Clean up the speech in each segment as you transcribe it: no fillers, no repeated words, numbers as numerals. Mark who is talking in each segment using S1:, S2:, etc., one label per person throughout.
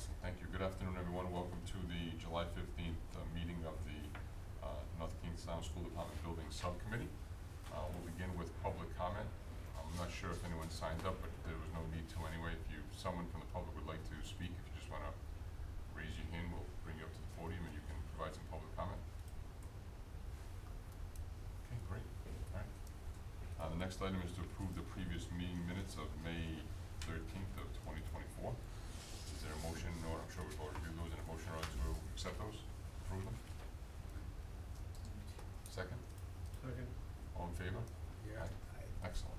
S1: Excellent, thank you. Good afternoon, everyone. Welcome to the July 15th meeting of the North Kingstown School Department Building Subcommittee. We'll begin with public comment. I'm not sure if anyone signed up, but there was no need to anyway. If someone from the public would like to speak, if you just want to raise your hand, we'll bring you up to the podium and you can provide some public comment. Okay, great. All right. The next item is to approve the previous meeting minutes of May 13th of 2024. Is there a motion, or I'm sure we've already reviewed those, and a motion or to accept those, approve them? Second?
S2: Second.
S1: All in favor?
S2: Yeah.
S1: Excellent.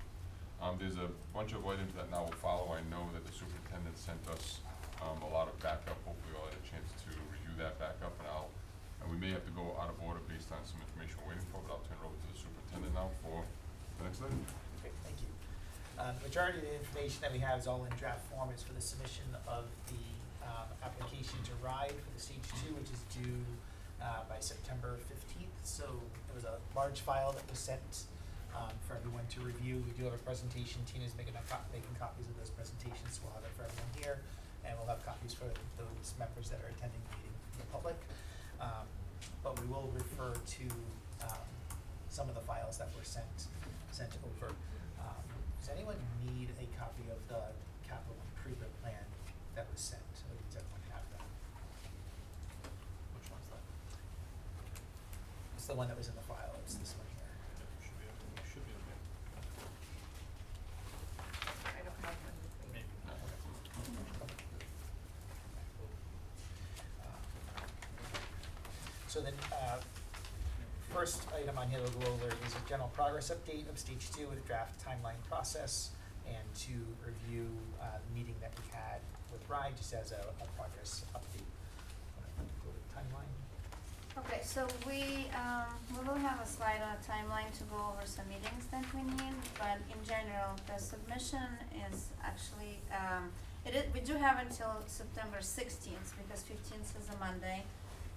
S1: There's a bunch of items that now will follow. I know that the superintendent sent us a lot of backup. Hopefully we'll have a chance to review that backup, and we may have to go out of order based on some information we're waiting for, but I'll turn it over to the superintendent now for the next item.
S3: Great, thank you. Majority of the information that we have is all in draft form. It's for the submission of the application to RIDE for the stage 2, which is due by September 15th. So there was a large file that was sent for everyone to review. We do have a presentation. Tina's making copies of those presentations. We'll have it for everyone here, and we'll have copies for those members that are attending the meeting in the public. But we will refer to some of the files that were sent over. Does anyone need a copy of the capital improvement plan that was sent? Or does everyone have that?
S1: Which one's that?
S3: It's the one that was in the file. It's this one here.
S1: Should be okay.
S4: I don't have one with me.
S1: Maybe.
S3: So then, first item on here to go over is a general progress update of stage 2 with a draft timeline process, and to review the meeting that we had with RIDE just as a progress update. Go to timeline.
S4: Okay, so we will have a slide on a timeline to go over some meetings that we need, but in general, the submission is actually, we do have until September 16th because 15th is a Monday.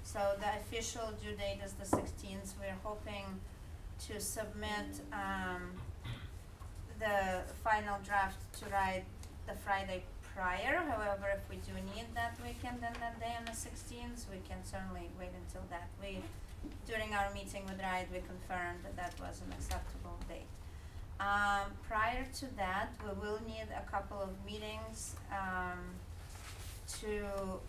S4: So the official due date is the 16th. We're hoping to submit the final draft to RIDE the Friday prior. However, if we do need that weekend and that day on the 16th, we can certainly wait until that. During our meeting with RIDE, we confirmed that that was an acceptable date. Prior to that, we will need a couple of meetings to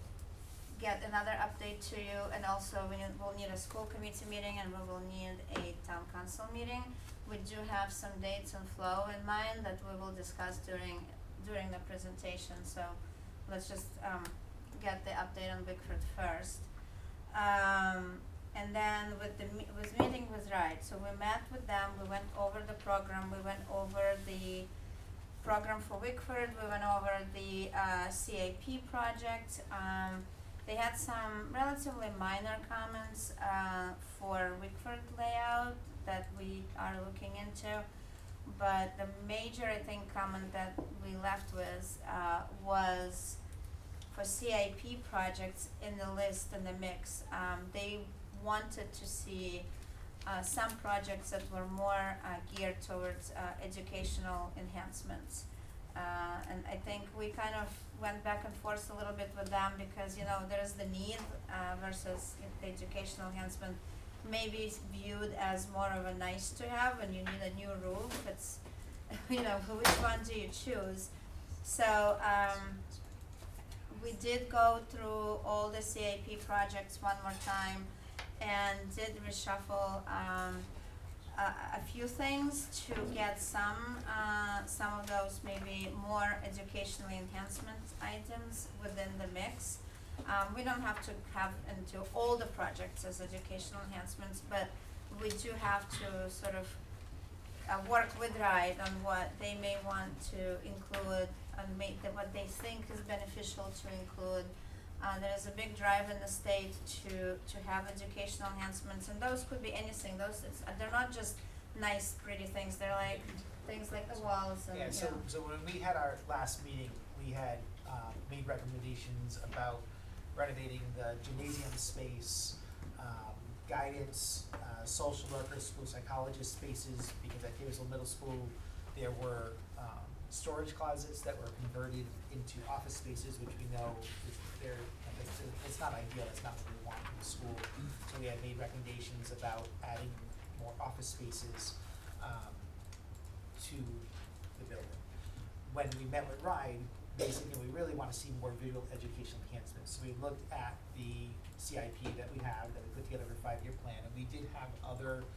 S4: get another update to you, and also we'll need a school committee meeting, and we will need a town council meeting. We do have some dates and flow in mind that we will discuss during the presentation, so let's just get the update on Bickford first. And then with meeting with RIDE, so we met with them, we went over the program, we went over the program for Wickford, we went over the CAP project. They had some relatively minor comments for Wickford layout that we are looking into, but the major, I think, comment that we left with was for CIP projects in the list, in the mix. They wanted to see some projects that were more geared towards educational enhancements. And I think we kind of went back and forth a little bit with them because, there is the need versus the educational enhancement maybe viewed as more of a nice to have when you need a new roof. It's, which one do you choose? So we did go through all the CIP projects one more time and did reshuffle a few things to get some of those maybe more educational enhancement items within the mix. We don't have to have into all the projects as educational enhancements, but we do have to sort of work with RIDE on what they may want to include and what they think is beneficial to include. There is a big drive in the state to have educational enhancements, and those could be anything. They're not just nice, pretty things. They're like things like the walls and
S3: Yeah, so when we had our last meeting, we had made recommendations about renovating the gymnasium space, guidance, social workers, school psychologist spaces, because at Davisville Middle School there were storage closets that were converted into office spaces, which we know it's not ideal, it's not what we want in the school. So we had made recommendations about adding more office spaces to the building. When we met with RIDE, basically we really want to see more visual education enhancements. So we looked at the CIP that we have, that we put together for a 5-year plan, and we did have other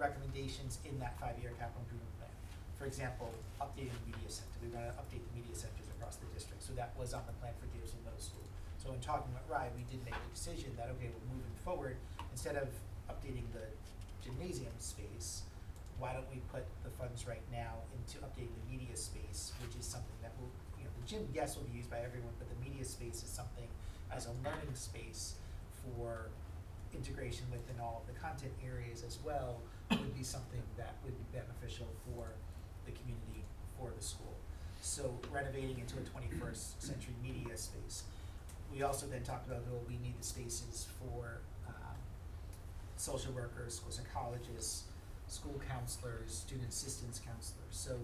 S3: recommendations in that 5-year capital improvement plan. For example, updating the media center. We want to update the media centers across the district. So that was on the plan for Davidson Middle School. So in talking with RIDE, we did make a decision that, okay, we're moving forward, instead of updating the gymnasium space, why don't we put the funds right now into updating the media space, which is something that will, the gym, yes, will be used by everyone, but the media space is something as a learning space for integration within all of the content areas as well, would be something that would be beneficial for the community, for the school. So renovating into a 21st century media space. We also then talked about, well, we need the spaces for social workers, school psychologists, school counselors, student assistance counselors. So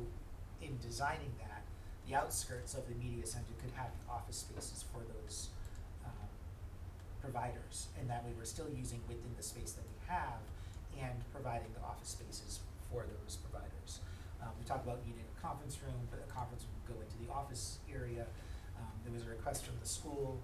S3: in designing that, the outskirts of the media center could have office spaces for those providers, and that way we're still using within the space that we have and providing the office spaces for those providers. We talked about needing a conference room, but a conference room would go into the office area. There was a request from the school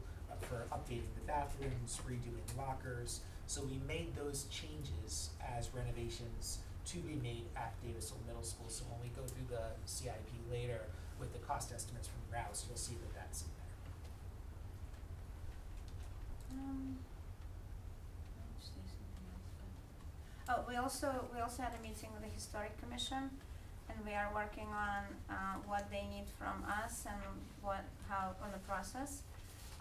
S3: for updating the bathrooms, redoing lockers. So we made those changes as renovations to be made at Davisville Middle School. So when we go through the CIP later with the cost estimates from Rouse, you'll see that that's in there.
S4: Let's see something else, but- we also had a meeting with the Historic Commission, and we are working on what they need from us and how on the process.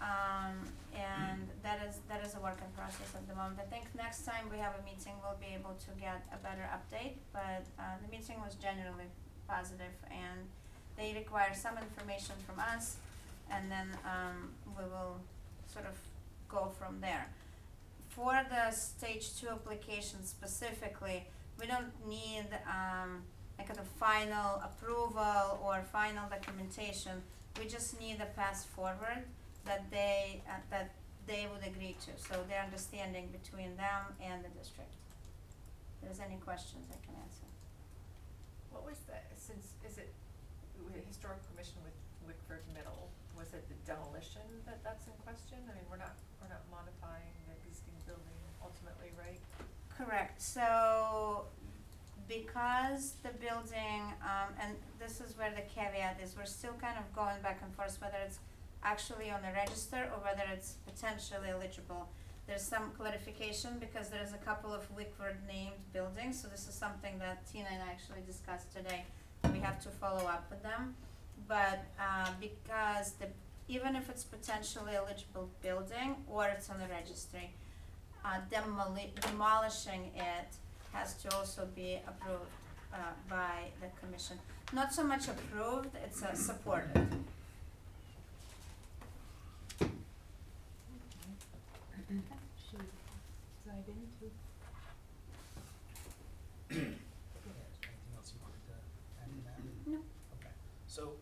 S4: And that is a work in process at the moment. I think next time we have a meeting, we'll be able to get a better update, but the meeting was generally positive, and they require some information from us, and then we will sort of go from there. For the stage 2 application specifically, we don't need a kind of final approval or final documentation. We just need a path forward that they would agree to, so their understanding between them and the district. If there's any questions, I can answer.
S2: What was the, is it the Historic Commission with Wickford Middle, was it the demolition that's in question? I mean, we're not modifying the existing building ultimately, right?
S4: Correct, so because the building, and this is where the caveat is, we're still kind of going back and forth whether it's actually on the register or whether it's potentially eligible. There's some clarification because there's a couple of Wickford named buildings, so this is something that Tina and I actually discussed today. We have to follow up with them, but because even if it's potentially eligible building or it's on the registry, demolishing it has to also be approved by the commission. Not so much approved, it's supported.
S5: Should we dive into?
S3: Anything else you wanted to add to that?
S4: No.
S3: Okay, so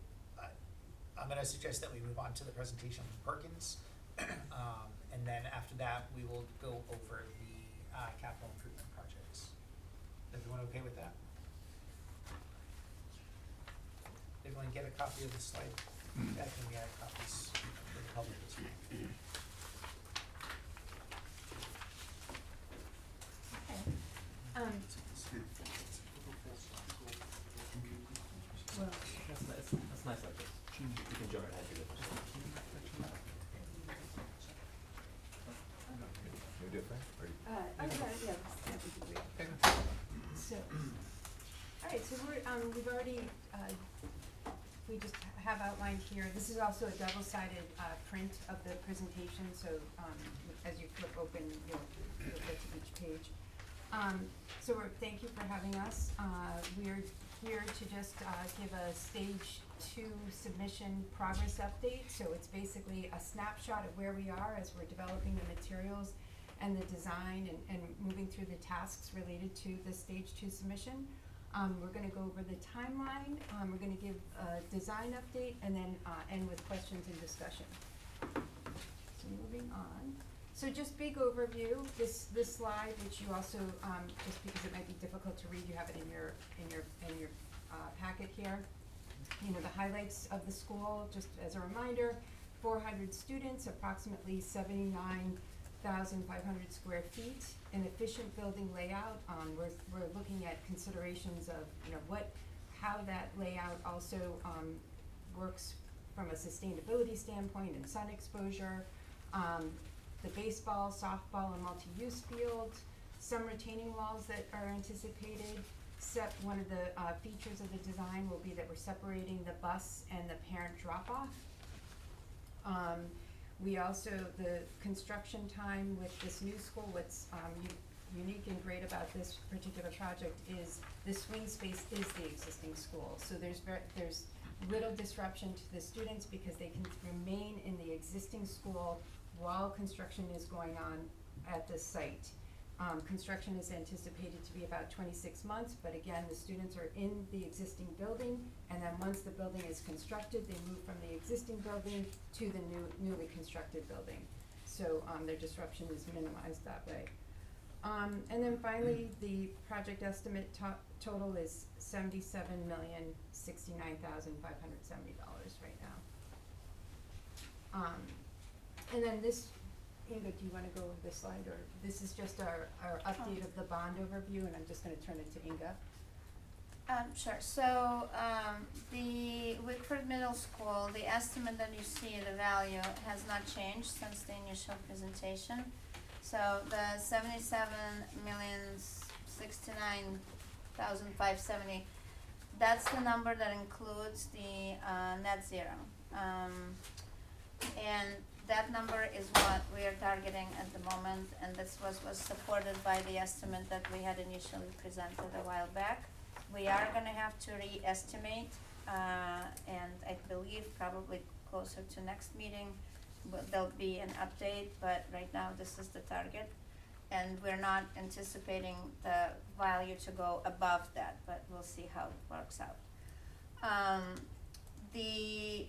S3: I'm gonna suggest that we move on to the presentation from Perkins. And then after that, we will go over the capital improvement projects. Everyone okay with that? Everyone get a copy of the slide deck, and we have copies for the public as well.
S5: Okay. Well,
S6: That's nice like this. You can jump ahead to it.
S1: You different?
S5: I'm sorry, yeah, that would be great. So, all right, so we've already, we just have outlined here, this is also a double-sided, print of the presentation, so, as you flip open, you'll get to each page. So thank you for having us. We're here to just, give a stage 2 submission progress update, so it's basically a snapshot of where we are as we're developing the materials and the design and moving through the tasks related to the stage 2 submission. We're gonna go over the timeline, we're gonna give a design update, and then, end with questions and discussion. So moving on, so just big overview, this slide, which you also, just because it might be difficult to read, you have it in your packet here. You know, the highlights of the school, just as a reminder, 400 students, approximately 79,500 square feet, an efficient building layout. We're looking at considerations of, you know, how that layout also, works from a sustainability standpoint and sun exposure. The baseball, softball, and multi-use field, some retaining walls that are anticipated. One of the features of the design will be that we're separating the bus and the parent drop-off. We also, the construction time with this new school, what's unique and great about this particular project is the swing space is the existing school. So there's little disruption to the students because they can remain in the existing school while construction is going on at the site. Construction is anticipated to be about 26 months, but again, the students are in the existing building, and then once the building is constructed, they move from the existing building to the newly constructed building. So, their disruption is minimized that way. And then finally, the project estimate total is $77,069,570 right now. And then this, Inga, do you wanna go over this slide, or this is just our update of the bond overview, and I'm just gonna turn it to Inga.
S4: Sure, so, the Wickford Middle School, the estimate that you see, the value, has not changed since the initial presentation. So the 77,069,570, that's the number that includes the, net zero. And that number is what we are targeting at the moment, and this was supported by the estimate that we had initially presented a while back. We are gonna have to re-estimate, and I believe probably closer to next meeting, there'll be an update, but right now this is the target. And we're not anticipating the value to go above that, but we'll see how it works out. The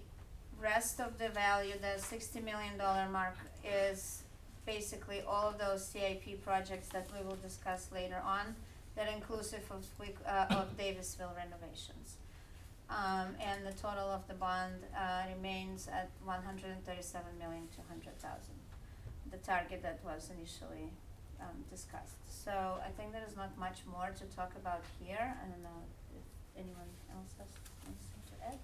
S4: rest of the value, the $60 million mark, is basically all of those CIP projects that we will discuss later on, that inclusive of Davisville renovations. And the total of the bond remains at $137,200,000, the target that was initially discussed. So I think there is not much more to talk about here. I don't know if anyone else has anything to add.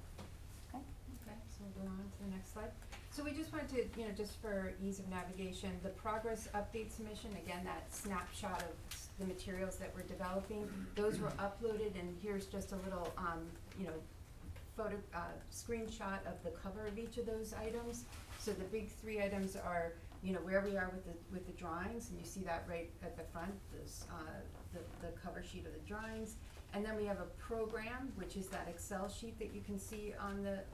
S4: Okay.
S5: Okay, so we'll go on to the next slide. So we just wanted to, you know, just for ease of navigation, the progress update submission, again, that snapshot of the materials that we're developing, those were uploaded, and here's just a little, you know, screenshot of the cover of each of those items. So the big three items are, you know, where we are with the drawings, and you see that right at the front, this, the cover sheet of the drawings. And then we have a program, which is that Excel sheet that you can see on the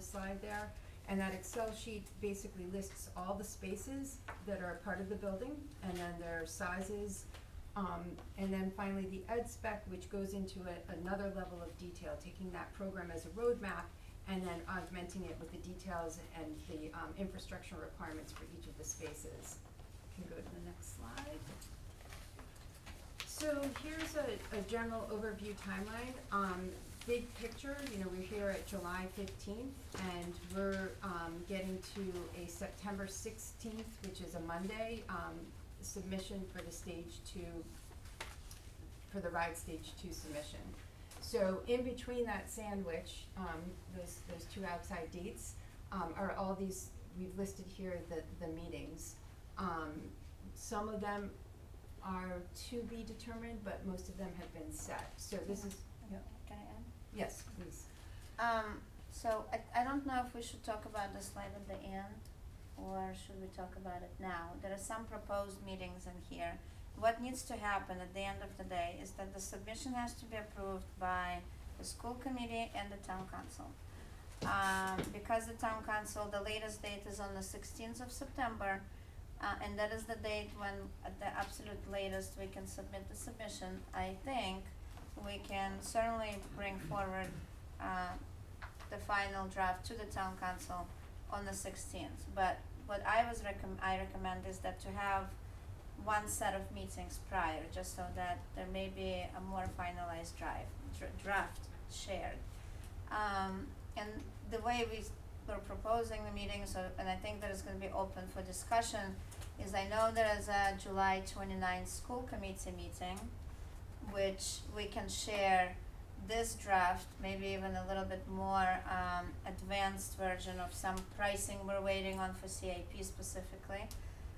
S5: slide there. And that Excel sheet basically lists all the spaces that are part of the building, and then their sizes. And then finally the ed spec, which goes into another level of detail, taking that program as a roadmap and then augmenting it with the details and the infrastructure requirements for each of the spaces. You can go to the next slide. So here's a general overview timeline. Big picture, you know, we're here at July 15th, and we're getting to a September 16th, which is a Monday, submission for the stage 2, for the RIDE stage 2 submission. So in between that sandwich, those two outside dates, are all these, we've listed here the meetings. Some of them are to be determined, but most of them have been set. So this is,
S4: Can I add?
S5: yes, please.
S4: So I don't know if we should talk about the slide at the end, or should we talk about it now? There are some proposed meetings in here. What needs to happen at the end of the day is that the submission has to be approved by the school committee and the town council. Because the town council, the latest date is on the 16th of September, and that is the date when, at the absolute latest, we can submit the submission. I think we can certainly bring forward the final draft to the town council on the 16th. But what I recommend is that to have one set of meetings prior, just so that there may be a more finalized draft shared. And the way we're proposing the meetings, and I think that it's gonna be open for discussion, is I know there is a July 29th school committee meeting, which we can share this draft, maybe even a little bit more advanced version of some pricing we're waiting on for CIP specifically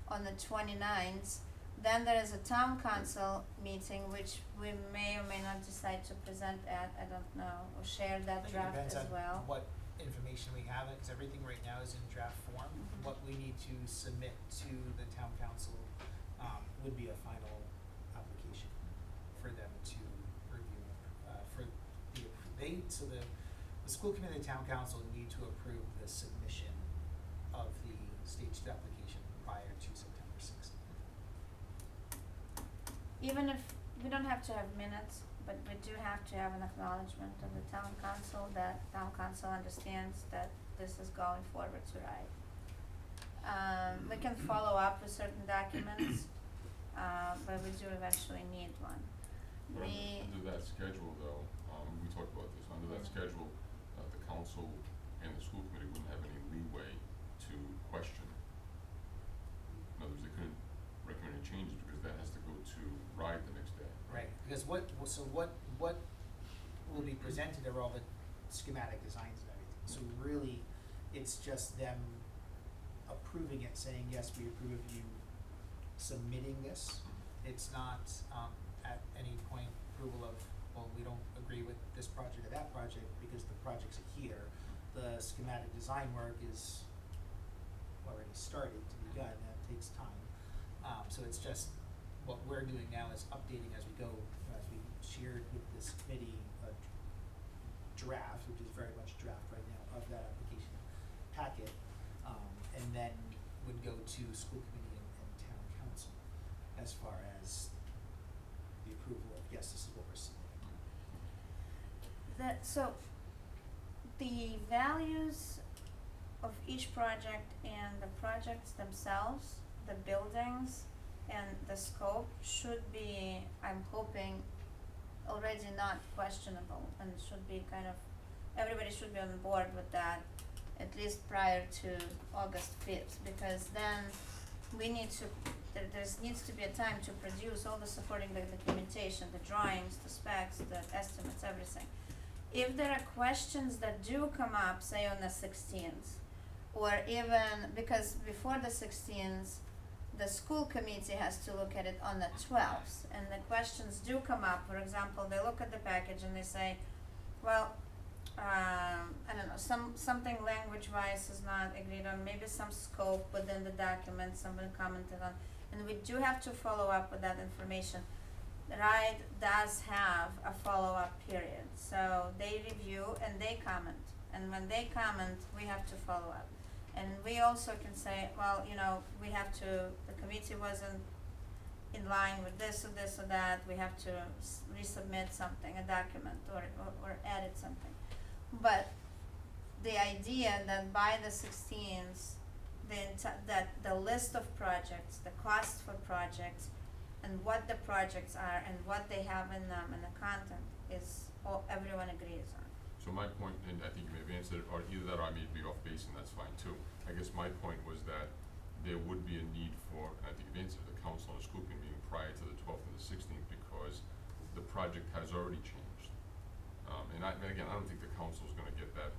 S4: on the 29th. Then there is a town council meeting, which we may or may not decide to present at, I don't know, or share
S3: I
S4: that
S3: think it
S4: draft
S3: depends
S4: as
S3: on
S4: well.
S3: what information we have, because everything right now is in draft form.
S4: Mhm.
S3: What we need to submit to the town council would be a final application for them to review. The school committee and the town council need to approve the submission of the stage 2 application prior to September 16th.
S4: Even if, we don't have to have minutes, but we do have to have an acknowledgement of the town council, that town council understands that this is going forward to ride. We can follow up with certain documents, but we do eventually need one.
S1: Under that schedule though, we talked about this, under that schedule, the council and the school committee wouldn't have any leeway to question. In other words, they couldn't recommend any changes because that has to go to RIDE the next day.
S3: Right, because what will be presented are all the schematic designs and everything. So really, it's just them approving it, saying, yes, we approve of you submitting this. It's not at any point approval of, well, we don't agree with this project or that project because the projects are here. The schematic design work is already started to be done, that takes time. So it's just, what we're doing now is updating as we go, as we shared with this committee a draft, which is very much draft right now, of that application packet, and then would go to school committee and town council as far as the approval of, yes, this is what we're submitting.
S4: So the values of each project and the projects themselves, the buildings and the scope should be, I'm hoping, already not questionable, and should be kind of, everybody should be on board with that at least prior to August 5th, because then we need to, there needs to be a time to produce all the supporting documentation, the drawings, the specs, the estimates, everything. If there are questions that do come up, say on the 16th, or even, because before the 16th, the school committee has to look at it on the 12th, and the questions do come up. For example, they look at the package and they say, well, I don't know, something language-wise is not agreed on, maybe some scope within the document someone commented on, and we do have to follow up with that information. RIDE does have a follow-up period, so they review and they comment, and when they comment, we have to follow up. And we also can say, well, you know, we have to, the committee wasn't in line with this or this or that, we have to resubmit something, a document, or edit something. But the idea that by the 16th, that the list of projects, the cost for projects, and what the projects are, and what they have in them, and the content is all everyone agrees on.
S1: So my point, and I think you may have answered it, or either that or I may be off base, and that's fine too. I guess my point was that there would be a need for, and I think you've answered, the council and the school committee meeting prior to the 12th and the 16th, because the project has already changed. And again, I don't think the council's gonna get that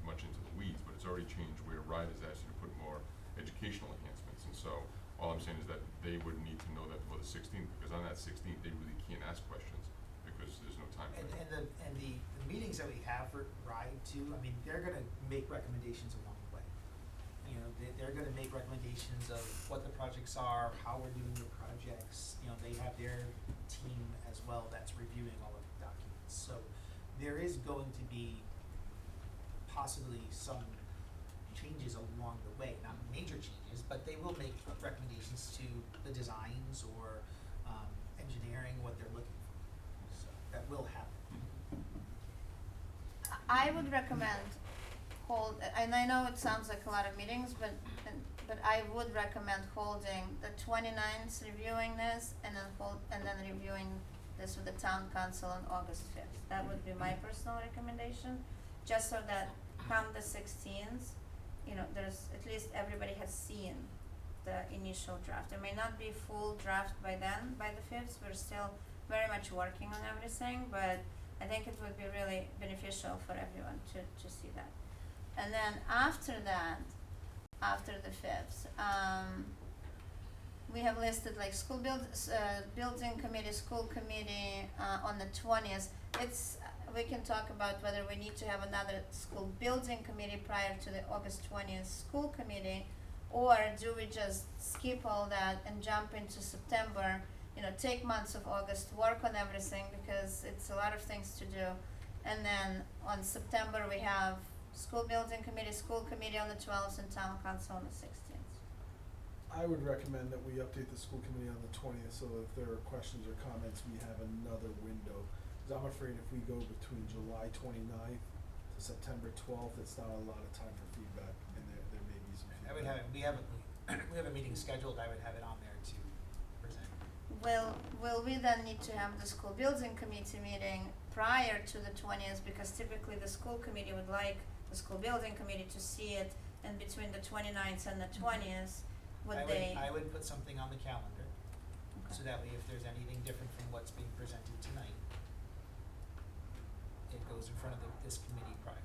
S1: much into the weeds, but it's already changed where RIDE has asked you to put more educational enhancements. And so all I'm saying is that they would need to know that before the 16th, because on that 16th, they really can't ask questions because there's no time for it.
S3: And the meetings that we have for RIDE too, I mean, they're gonna make recommendations along the way. You know, they're gonna make recommendations of what the projects are, how we're doing the projects, you know, they have their team as well that's reviewing all of the documents. So there is going to be possibly some changes along the way, not major changes, but they will make recommendations to the designs or engineering, what they're looking for. So that will happen.
S4: I would recommend and I know it sounds like a lot of meetings, but I would recommend holding the 29th, reviewing this, and then reviewing this with the town council on August 5th. That would be my personal recommendation, just so that come the 16th, you know, there's, at least everybody has seen the initial draft. There may not be full draft by then, by the 5th, we're still very much working on everything, but I think it would be really beneficial for everyone to see that. And then after that, after the 5th, we have listed like building committee, school committee, on the 20th. We can talk about whether we need to have another school building committee prior to the August 20th school committee, or do we just skip all that and jump into September, you know, take months of August, work on everything, because it's a lot of things to do. And then on September, we have school building committee, school committee on the 12th, and town council on the 16th.
S7: I would recommend that we update the school committee on the 20th, so if there are questions or comments, we have another window. Cause I'm afraid if we go between July 29th to September 12th, it's not a lot of time for feedback, and there may be some feedback.
S3: I would have, we have a meeting scheduled, I would have it on there to present.
S4: Will we then need to have the school building committee meeting prior to the 20th, because typically the school committee would like the school building committee to see it, and between the 29th and the 20th,
S3: I would put something on the calendar,
S4: Okay.
S3: so that way if there's anything different from what's being presented tonight, it goes in front of this committee prior.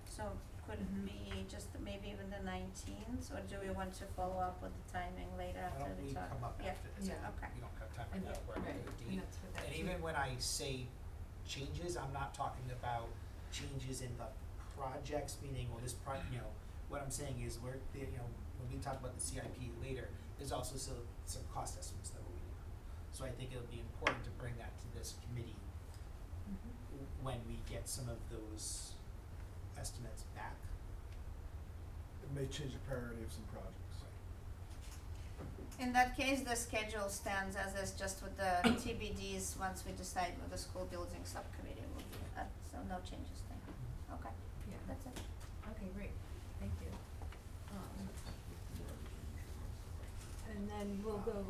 S4: So could it be just maybe even the 19th, or do we want to follow up with the timing later
S3: Why
S4: after
S3: don't
S4: we
S3: we
S4: talk?
S3: come up
S4: Yeah.
S3: after this?
S5: Yeah.
S4: Okay.
S3: We don't have time
S5: And
S3: for that, we're
S5: right,
S3: gonna do a
S5: and
S3: date.
S5: that's for that
S3: And
S5: too.
S3: even when I say changes, I'm not talking about changes in the projects, meaning, well, this you know, what I'm saying is when we talk about the CIP later, there's also some cost estimates that we're waiting on. So I think it'll be important to bring that to this committee when we get some of those estimates back.
S7: It may change the priority of some projects.
S4: In that case, the schedule stands as is, just with the TBDs once we decide what the school building subcommittee will do. So no changes there. Okay,
S5: Yeah.
S4: that's it.
S5: Okay, great, thank you. And then we'll go,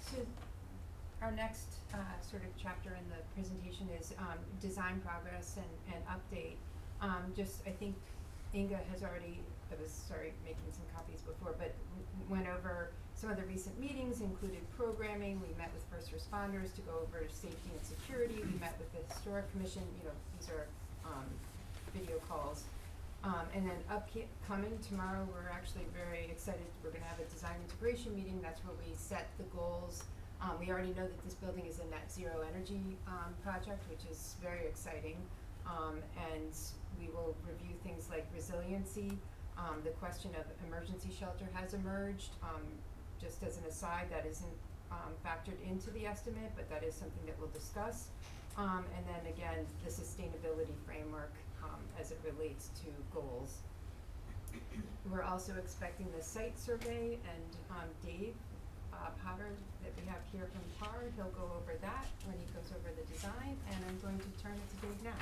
S5: so our next sort of chapter in the presentation is design progress and update. Just, I think Inga has already, making some copies before, but went over some of the recent meetings, included programming. We met with first responders to go over safety and security. We met with the historic commission, these are video calls. And then upcoming tomorrow, we're actually very excited. We're gonna have a design integration meeting. That's where we set the goals. We already know that this building is a net zero energy project, which is very exciting. And we will review things like resiliency. The question of emergency shelter has emerged. Just as an aside, that isn't factored into the estimate, but that is something that we'll discuss. And then again, the sustainability framework as it relates to goals. We're also expecting the site survey, and Dave Potter that we have here from PAR, he'll go over that when he goes over the design, and I'm going to turn it to Dave now.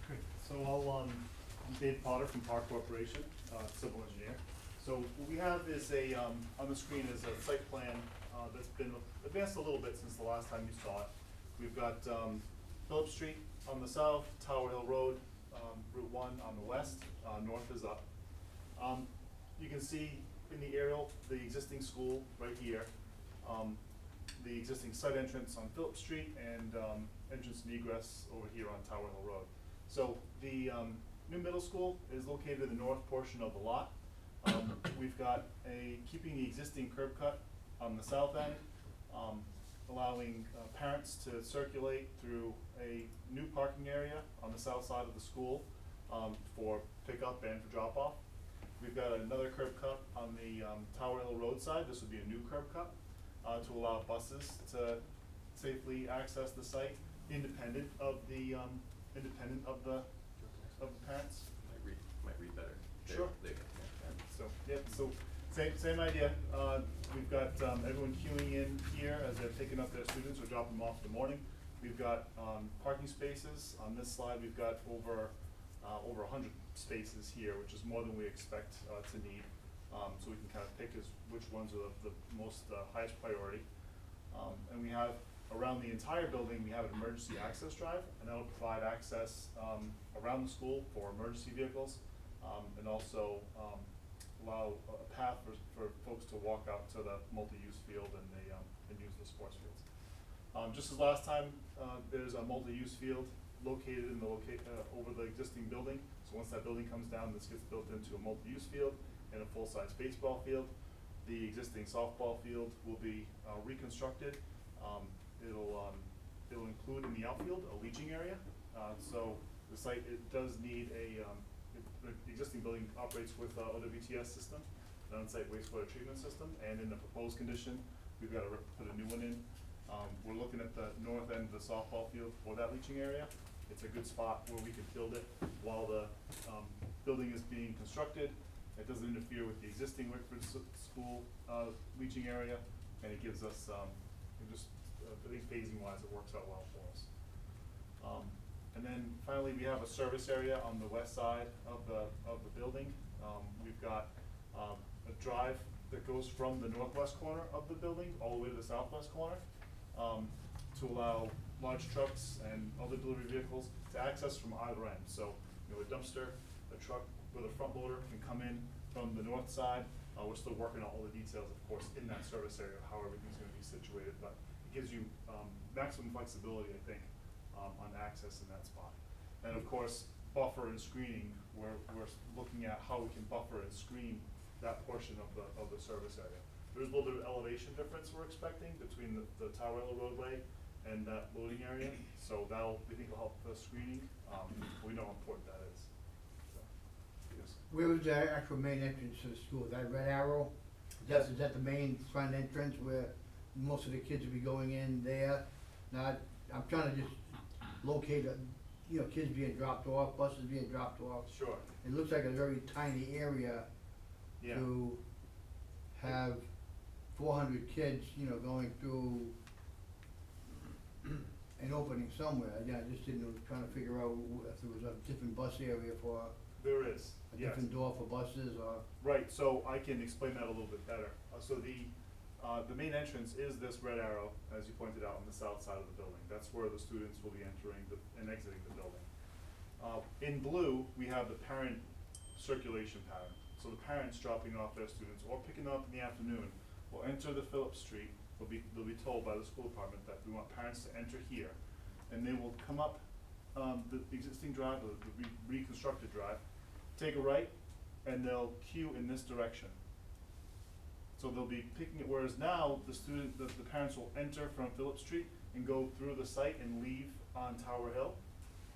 S8: Great. So I'm Dave Potter from Park Corporation, civil engineer. So what we have is on the screen is a site plan that's been advanced a little bit since the last time you saw it. We've got Phillips Street on the south, Tower Hill Road, Route 1 on the west, north is up. You can see in the aerial the existing school right here, the existing site entrance on Phillips Street, and entrance and egress over here on Tower Hill Road. So the new middle school is located in the north portion of the lot. We've got keeping the existing curb cut on the south end, allowing parents to circulate through a new parking area on the south side of the school for pickup and for drop off. We've got another curb cut on the Tower Hill Road side. This would be a new curb cut to allow buses to safely access the site, independent of the parents.
S6: Might read better.
S8: Sure.
S6: There you go, yeah.
S8: So same idea. We've got, everyone queuing in here as they're picking up their students or dropping them off in the morning. We've got, parking spaces. On this slide, we've got over 100 spaces here, which is more than we expect, to need. So we can kind of pick which ones are the most, highest priority. And we have, around the entire building, we have an emergency access drive, and that'll provide access, around the school for emergency vehicles, and also, allow a path for folks to walk out to the multi-use field and use the sports fields. Just as last time, there's a multi-use field located in the over the existing building. So once that building comes down, this gets built into a multi-use field and a full-size baseball field. The existing softball field will be reconstructed. It'll include in the outfield a leaching area. So the site, it does need the existing building operates with OWTS system, an on-site wastewater treatment system, and in the proposed condition, we've got to put a new one in. We're looking at the north end of the softball field for that leaching area. It's a good spot where we can build it while the building is being constructed. It doesn't interfere with the existing Wickford School leaching area, and it gives us, I think phasing wise, it works out well for us. And then finally, we have a service area on the west side of the building. We've got a drive that goes from the northwest corner of the building all the way to the southwest corner, to allow large trucks and other delivery vehicles to access from either end. So, a dumpster, a truck with a front loader can come in from the north side. We're still working on all the details, of course, in that service area, how everything's gonna be situated, but it gives you maximum flexibility, I think, on access in that spot. And of course, buffer and screening, we're looking at how we can buffer and screen that portion of the service area. There's a little bit of elevation difference we're expecting between the Tower Hill roadway and that loading area, so we think will help the screening. We know how important that is. So, yes.
S9: Where was the actual main entrance to the school? That red arrow?
S8: Yes.
S9: Is that the main front entrance where most of the kids will be going in there? Now, I'm trying to just locate, kids being dropped off, buses being dropped off.
S8: Sure.
S9: It looks like a very tiny area
S8: Yeah.
S9: to have 400 kids, going through an opening somewhere. Yeah, I just trying to figure out if there was a different bus area for,
S8: There is,
S9: a
S8: yes.
S9: different door for buses or.
S8: Right, so I can explain that a little bit better. So the main entrance is this red arrow, as you pointed out, on the south side of the building. That's where the students will be entering and exiting the building. In blue, we have the parent circulation pattern. So the parents dropping off their students or picking them up in the afternoon will enter the Phillips Street. They'll be told by the school department that we want parents to enter here. And they will come up the existing drive, the reconstructed drive, take a right, and they'll queue in this direction. So they'll be picking it, whereas now the parents will enter from Phillips Street and go through the site and leave on Tower Hill.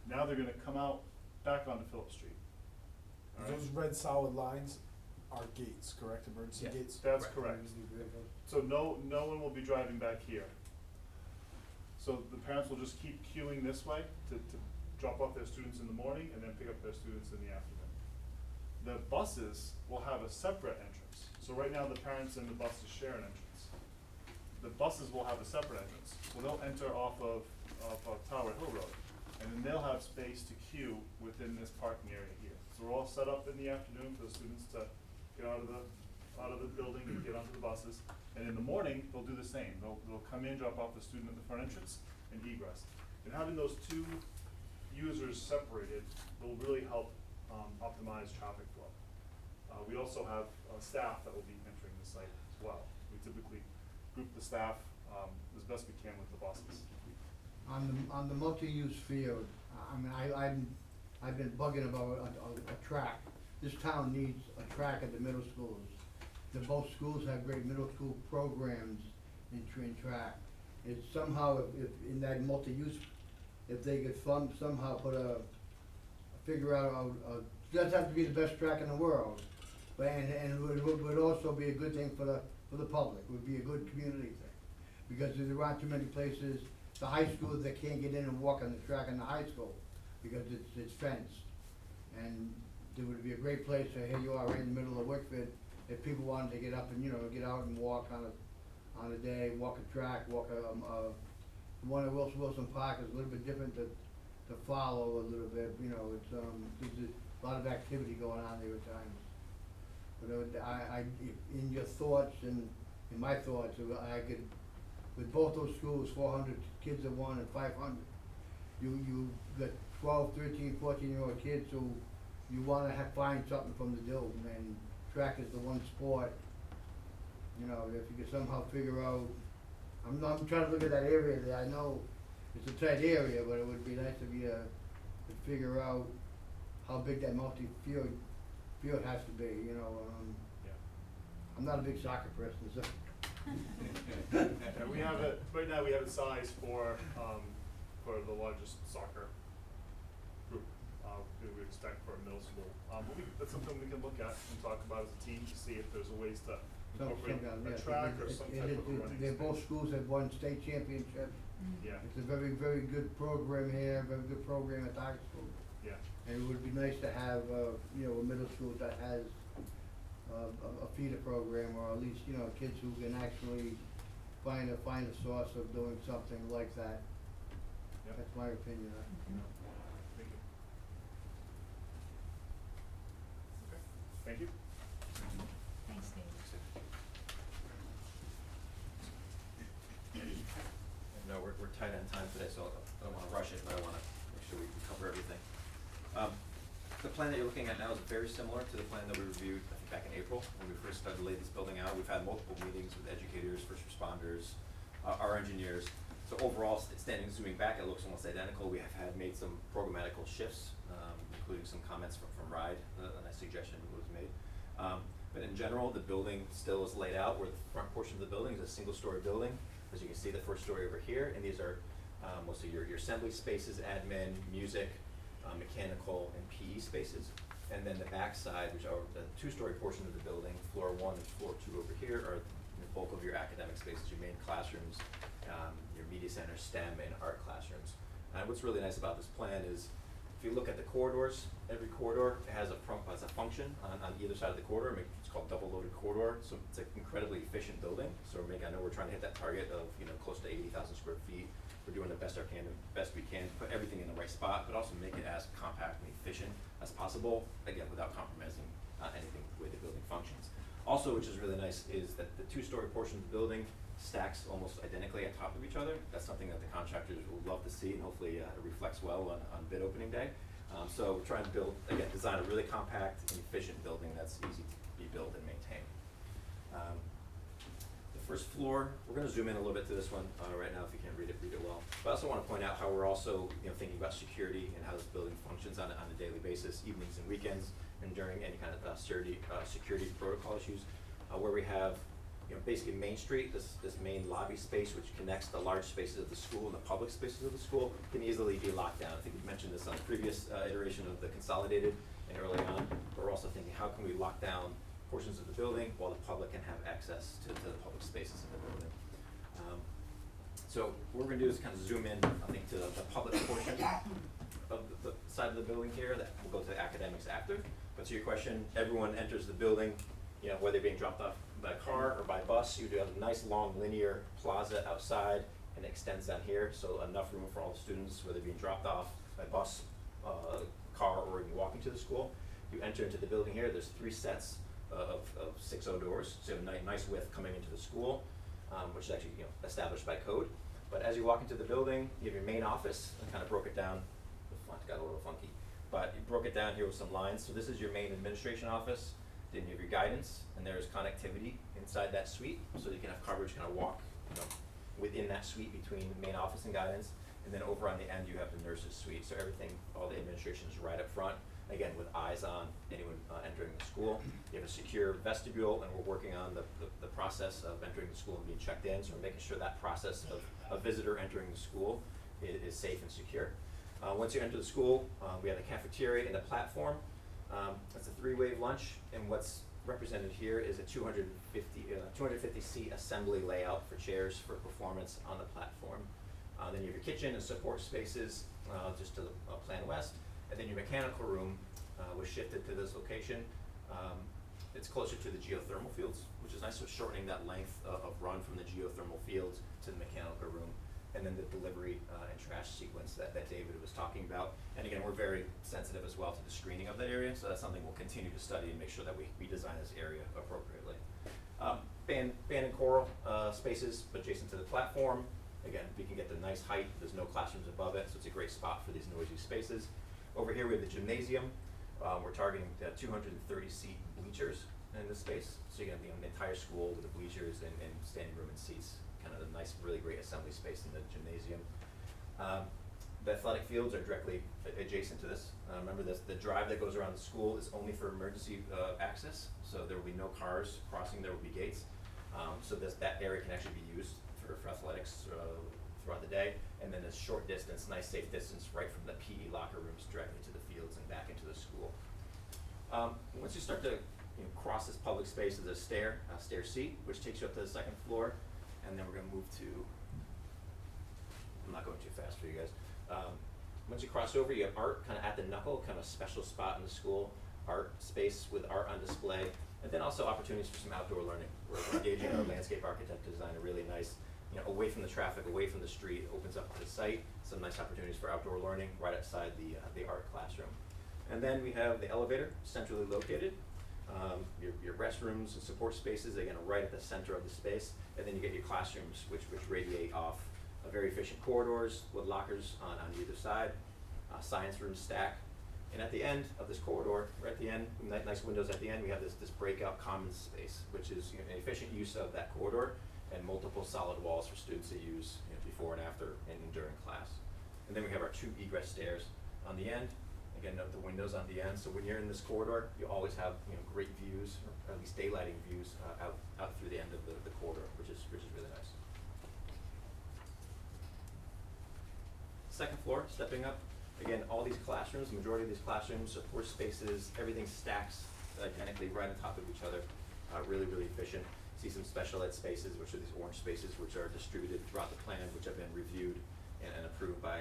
S8: Now they're gonna come out back onto Phillips Street. All right?
S7: Those red solid lines are gates, correct? Emergency
S6: Yes.
S7: gates?
S8: That's
S6: Right.
S8: correct.
S7: Emergency vehicles.
S8: So no one will be driving back here. So the parents will just keep queuing this way to drop off their students in the morning and then pick up their students in the afternoon. The buses will have a separate entrance. So right now, the parents and the buses share an entrance. The buses will have a separate entrance. So they'll enter off of Tower Hill Road, and then they'll have space to queue within this parking area here. So we're all set up in the afternoon for the students to get out of the building and get onto the buses. And in the morning, they'll do the same. They'll come in, drop off the student at the front entrance, and egress. And having those two users separated will really help optimize traffic flow. We also have staff that will be entering the site as well. We typically group the staff as best we can with the buses.
S9: On the multi-use field, I've been bugging about a track. This town needs a track at the middle schools. Both schools have great middle school programs in track. It's somehow, if in that multi-use, if they could somehow figure out, it doesn't have to be the best track in the world, but, and it would also be a good thing for the public, would be a good community thing. Because there aren't too many places, the high schools that can't get in and walk on the track in the high school, because it's fenced. And it would be a great place, here you are right in the middle of Wickford, if people wanted to get up and, get out and walk on a day, walk a track, walk the one at Wilson Park is a little bit different to follow a little bit, it's, there's a lot of activity going on there at times. But in your thoughts and in my thoughts, I could, with both those schools, 400 kids at one and 500, you got 12, 13, 14-year-old kids who you wanna find something from to do, and track is the one sport, if you could somehow figure out, I'm trying to look at that area there, I know it's a tight area, but it would be nice if you could figure out how big that field has to be,
S8: Yeah.
S9: I'm not a big soccer person, so.
S8: Yeah, we have it, right now we have it sized for the largest soccer group, we would expect for a middle school. But that's something we can look at and talk about as a team to see if there's a ways to incorporate a track or some type of a running
S9: They're both
S8: space.
S9: schools have won state championships.
S8: Yeah,
S9: It's a very, very good program here, very good program at the high school.
S8: yeah,
S9: And it would be nice to have, a middle school that has a feeder program, or at least, kids who can actually find a source of doing something like that.
S8: yeah.
S9: That's my opinion.
S8: Thank you. Okay, thank you.
S5: Thanks, Dave.
S6: No, we're tight on time today, so I don't wanna rush it, but I wanna make sure we cover everything. The plan that you're looking at now is very similar to the plan that we reviewed, I think, back in April, when we first started to lay this building out. We've had multiple meetings with educators, first responders, our engineers. So overall, zooming back, it looks almost identical. We have made some programmatical shifts, including some comments from RIDE, a nice suggestion was made. But in general, the building still is laid out where the front portion of the building is a single-story building. As you can see, the first story over here, and these are mostly your assembly spaces, admin, music, mechanical, and PE spaces. And then the back side, which are the two-story portion of the building, floor 1 and floor 2 over here, are the bulk of your academic spaces, your main classrooms, your media center, STEM, and art classrooms. And what's really nice about this plan is, if you look at the corridors, every corridor has a function on either side of the corridor. It's called double-loaded corridor, so it's an incredibly efficient building. So I know we're trying to hit that target of close to 80,000 square feet. We're doing the best we can to put everything in the right spot, but also make it as compact and efficient as possible. Again, without compromising anything with the way the building functions. Also, which is really nice, is that the two-story portion of the building stacks almost identically on top of each other. That's something that the contractors will love to see, and hopefully it reflects well on bid opening day. So we're trying to design a really compact and efficient building that's easy to be built and maintained. The first floor, we're gonna zoom in a little bit to this one right now if you can't read it well. But I also wanna point out how we're also thinking about security and how this building functions on a daily basis, evenings and weekends, and during any kind of security protocol issues, where we have basically Main Street, this main lobby space which connects the large spaces of the school and the public spaces of the school can easily be locked down. I think we mentioned this on the previous iteration of the consolidated and early on, but we're also thinking how can we lock down portions of the building while the public can have access to the public spaces in the building. So what we're gonna do is kind of zoom in, I think, to the public portion of the side of the building here, that we'll go to academics after. But to your question, everyone enters the building, whether being dropped off by car or by bus. You do have a nice long linear plaza outside and it extends down here, so enough room for all the students, whether being dropped off by bus, car, or even walking to the school. You enter into the building here, there's 3 sets of 6 doors, so you have a nice width coming into the school, which is actually established by code. But as you walk into the building, you have your main office. I kind of broke it down, the font got a little funky, but you broke it down here with some lines. So this is your main administration office. Then you have your guidance, and there's connectivity inside that suite, so you can have coverage kind of walk within that suite between the main office and guidance. And then over on the end, you have the nurses suite. So everything, all the administration is right up front, again, with eyes on anyone entering the school. You have a secure vestibule, and we're working on the process of entering the school and being checked in. So we're making sure that process of a visitor entering the school is safe and secure. Once you enter the school, we have the cafeteria and the platform. It's a 3-wave lunch, and what's represented here is a 250 seat assembly layout for chairs for performance on the platform. Then you have your kitchen and support spaces just to the plan west, and then your mechanical room was shifted to this location. It's closer to the geothermal fields, which is nice, so shortening that length of run from the geothermal fields to the mechanical room, and then the delivery and trash sequence that David was talking about. And again, we're very sensitive as well to the screening of that area, so that's something we'll continue to study and make sure that we design this area appropriately. Band and choral spaces adjacent to the platform. Again, we can get the nice height, there's no classrooms above it, so it's a great spot for these noisy spaces. Over here we have the gymnasium. We're targeting 230 seat bleachers in this space, so you're gonna be on the entire school with the bleachers and standing room and seats, kind of a nice, really great assembly space in the gymnasium. The athletic fields are directly adjacent to this. Remember this, the drive that goes around the school is only for emergency access, so there will be no cars crossing, there will be gates. So that area can actually be used for athletics throughout the day, and then a short distance, nice safe distance right from the PE locker rooms directly to the fields and back into the school. Once you start to cross this public space, there's a stair seat, which takes you up to the second floor, and then we're gonna move to, I'm not going too fast for you guys. Once you cross over, you have art kind of at the knuckle, kind of a special spot in the school, art space with art on display, and then also opportunities for some outdoor learning. We're engaging our landscape architect to design a really nice, away from the traffic, away from the street, opens up to the site, some nice opportunities for outdoor learning right outside the art classroom. And then we have the elevator, centrally located, your restrooms and support spaces, again, right at the center of the space, and then you get your classrooms, which radiate off very efficient corridors with lockers on either side, science rooms stack. And at the end of this corridor, right at the end, nice windows at the end, we have this breakout commons space, which is an efficient use of that corridor and multiple solid walls for students to use before and after and during class. And then we have our 2 egress stairs on the end. Again, note the windows on the end. So when you're in this corridor, you always have great views, or at least daylighting views out through the end of the corridor, which is really nice. Second floor, stepping up. Again, all these classrooms, majority of these classrooms, support spaces, everything stacks identically right on top of each other. Really, really efficient. See some special ed spaces, which are these orange spaces, which are distributed throughout the plan, which have been reviewed and approved by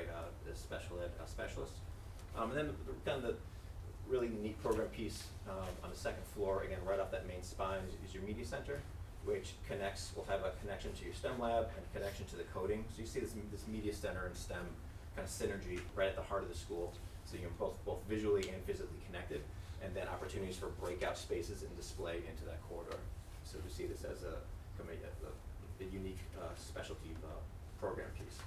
S6: the special ed specialists. And then kind of the really neat program piece on the second floor, again, right off that main spine is your media center, which will have a connection to your STEM lab and a connection to the coding. So you see this media center and STEM kind of synergy right at the heart of the school. So you're both visually and physically connected, and then opportunities for breakout spaces and display into that corridor. So we see this as a unique specialty program piece.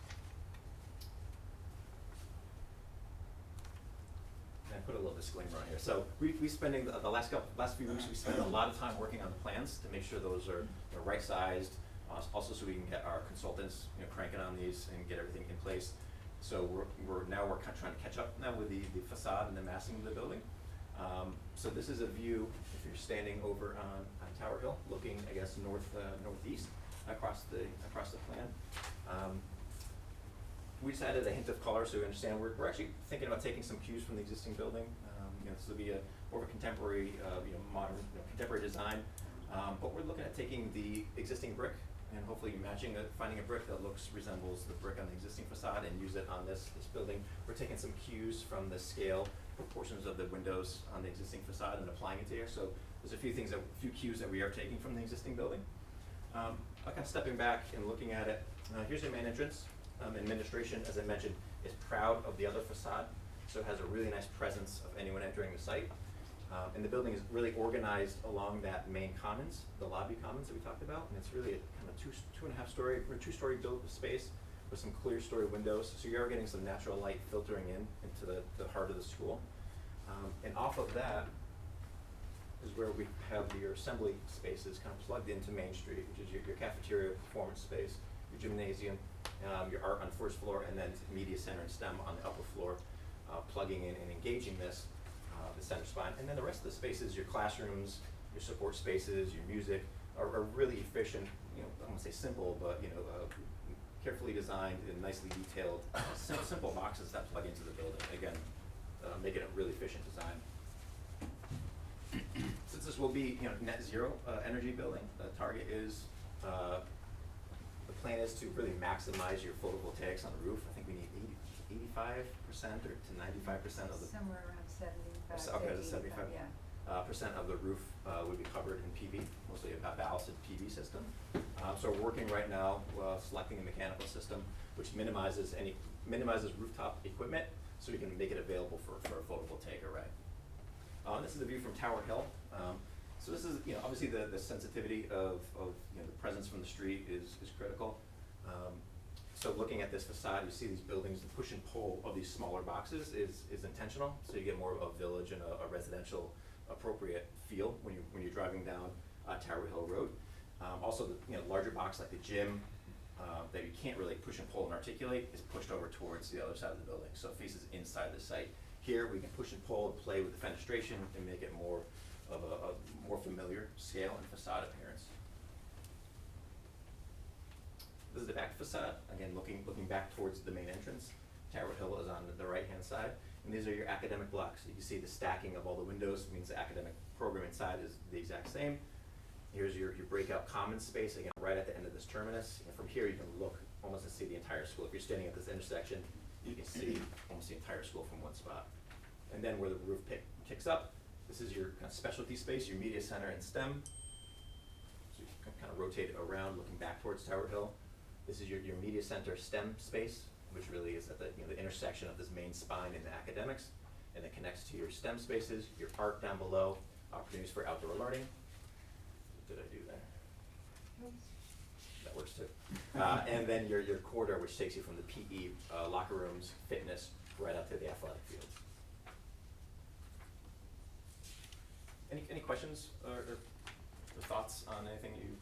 S6: And I put a little disclaimer on here. So we spending the last few weeks, we spent a lot of time working on the plans to make sure those are right sized. Also, so we can get our consultants cranking on these and get everything in place. So we're trying to catch up now with the facade and the massing of the building. So this is a view if you're standing over on Tower Hill, looking I guess northeast across the plan. We just added a hint of color so we understand we're actually thinking about taking some cues from the existing building. This will be more of a contemporary, modern, contemporary design. But we're looking at taking the existing brick and hopefully finding a brick that resembles the brick on the existing facade and use it on this building. We're taking some cues from the scale, proportions of the windows on the existing facade and applying it to here. So there's a few cues that we are taking from the existing building. Kind of stepping back and looking at it. Here's your main entrance. Administration, as I mentioned, is proud of the other facade, so it has a really nice presence of anyone entering the site. And the building is really organized along that main commons, the lobby commons that we talked about, and it's really a kind of two-story built space with some clear story windows, so you are getting some natural light filtering into the heart of the school. And off of that is where we have your assembly spaces kind of plugged into Main Street, which is your cafeteria, performance space, your gymnasium, your art on the first floor, and then media center and STEM on the upper floor, plugging in and engaging the center spine. And then the rest of the spaces, your classrooms, your support spaces, your music, are really efficient, I don't want to say simple, but carefully designed and nicely detailed, simple boxes that plug into the building. Again, making a really efficient design. Since this will be net zero energy building, the target is, the plan is to really maximize your photovoltaics on the roof. I think we need 85% or to 95% of the
S5: Somewhere around 75,
S6: Okay, the
S5: 80,
S6: 75.
S5: yeah.
S6: Percent of the roof would be covered in PV, mostly a ballasted PV system. So we're working right now selecting a mechanical system which minimizes rooftop equipment, so we can make it available for a photovoltaic array. This is a view from Tower Hill. So this is, obviously the sensitivity of the presence from the street is critical. So looking at this facade, you see these buildings, the push and pull of these smaller boxes is intentional, so you get more of a village and a residential appropriate feel when you're driving down Tower Hill Road. Also, the larger box like the gym that you can't really push and pull and articulate is pushed over towards the other side of the building, so it faces inside the site. Here we can push and pull and play with the fenestration and make it more of a more familiar scale and facade appearance. This is the back facade, again looking back towards the main entrance. Tower Hill is on the right-hand side, and these are your academic blocks. You can see the stacking of all the windows means the academic program inside is the exact same. Here's your breakout common space, again, right at the end of this terminus. And from here, you can look almost and see the entire school. If you're standing at this intersection, you can see almost the entire school from one spot. And then where the roof kicks up, this is your kind of specialty space, your media center and STEM. So you can kind of rotate it around, looking back towards Tower Hill. This is your media center STEM space, which really is at the intersection of this main spine in the academics, and it connects to your STEM spaces, your art down below, opportunities for outdoor learning. What did I do there? That works too. And then your corridor, which takes you from the PE locker rooms, fitness, right up to the athletic fields. Any questions or thoughts on anything you?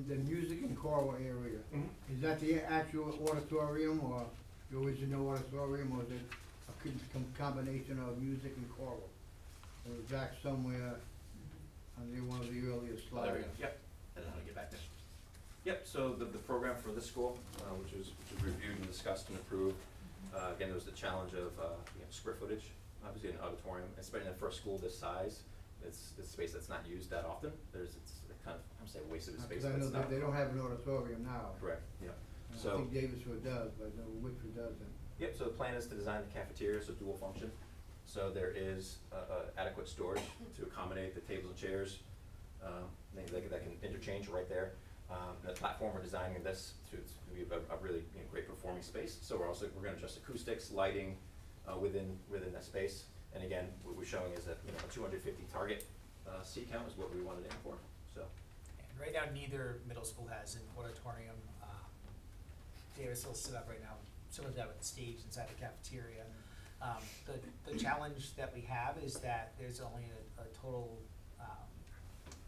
S9: The music and choral area,
S6: Mhm.
S9: is that the actual auditorium, or the original auditorium, or is it a combination of music and choral? Or is that somewhere on one of the earlier
S6: Oh,
S9: slides?
S6: there we go. Yep. I don't know how to get back there. Yep. So the program for this school, which was reviewed and discussed and approved. Again, there was the challenge of square footage. Obviously, an auditorium, especially for a school this size, it's space that's not used that often. It's kind of, I'm saying, wasted space.
S9: Because I know
S6: that's not
S9: they don't have an auditorium now.
S6: correct. Yeah.
S9: I
S6: So.
S9: think Davisville does, but I know Whitford doesn't.
S6: Yep, so the plan is to design the cafeteria, so dual function. So there is adequate storage to accommodate the tables and chairs. That can interchange right there. The platform, we're designing this to be a really great performing space. So we're gonna adjust acoustics, lighting within that space. And again, what we're showing is that a 250 target seat count is what we wanted to aim for, so.
S3: And right now, neither middle school has an auditorium. Davisville's set up right now, similar to that with the stage inside the cafeteria. The challenge that we have is that there's only a total,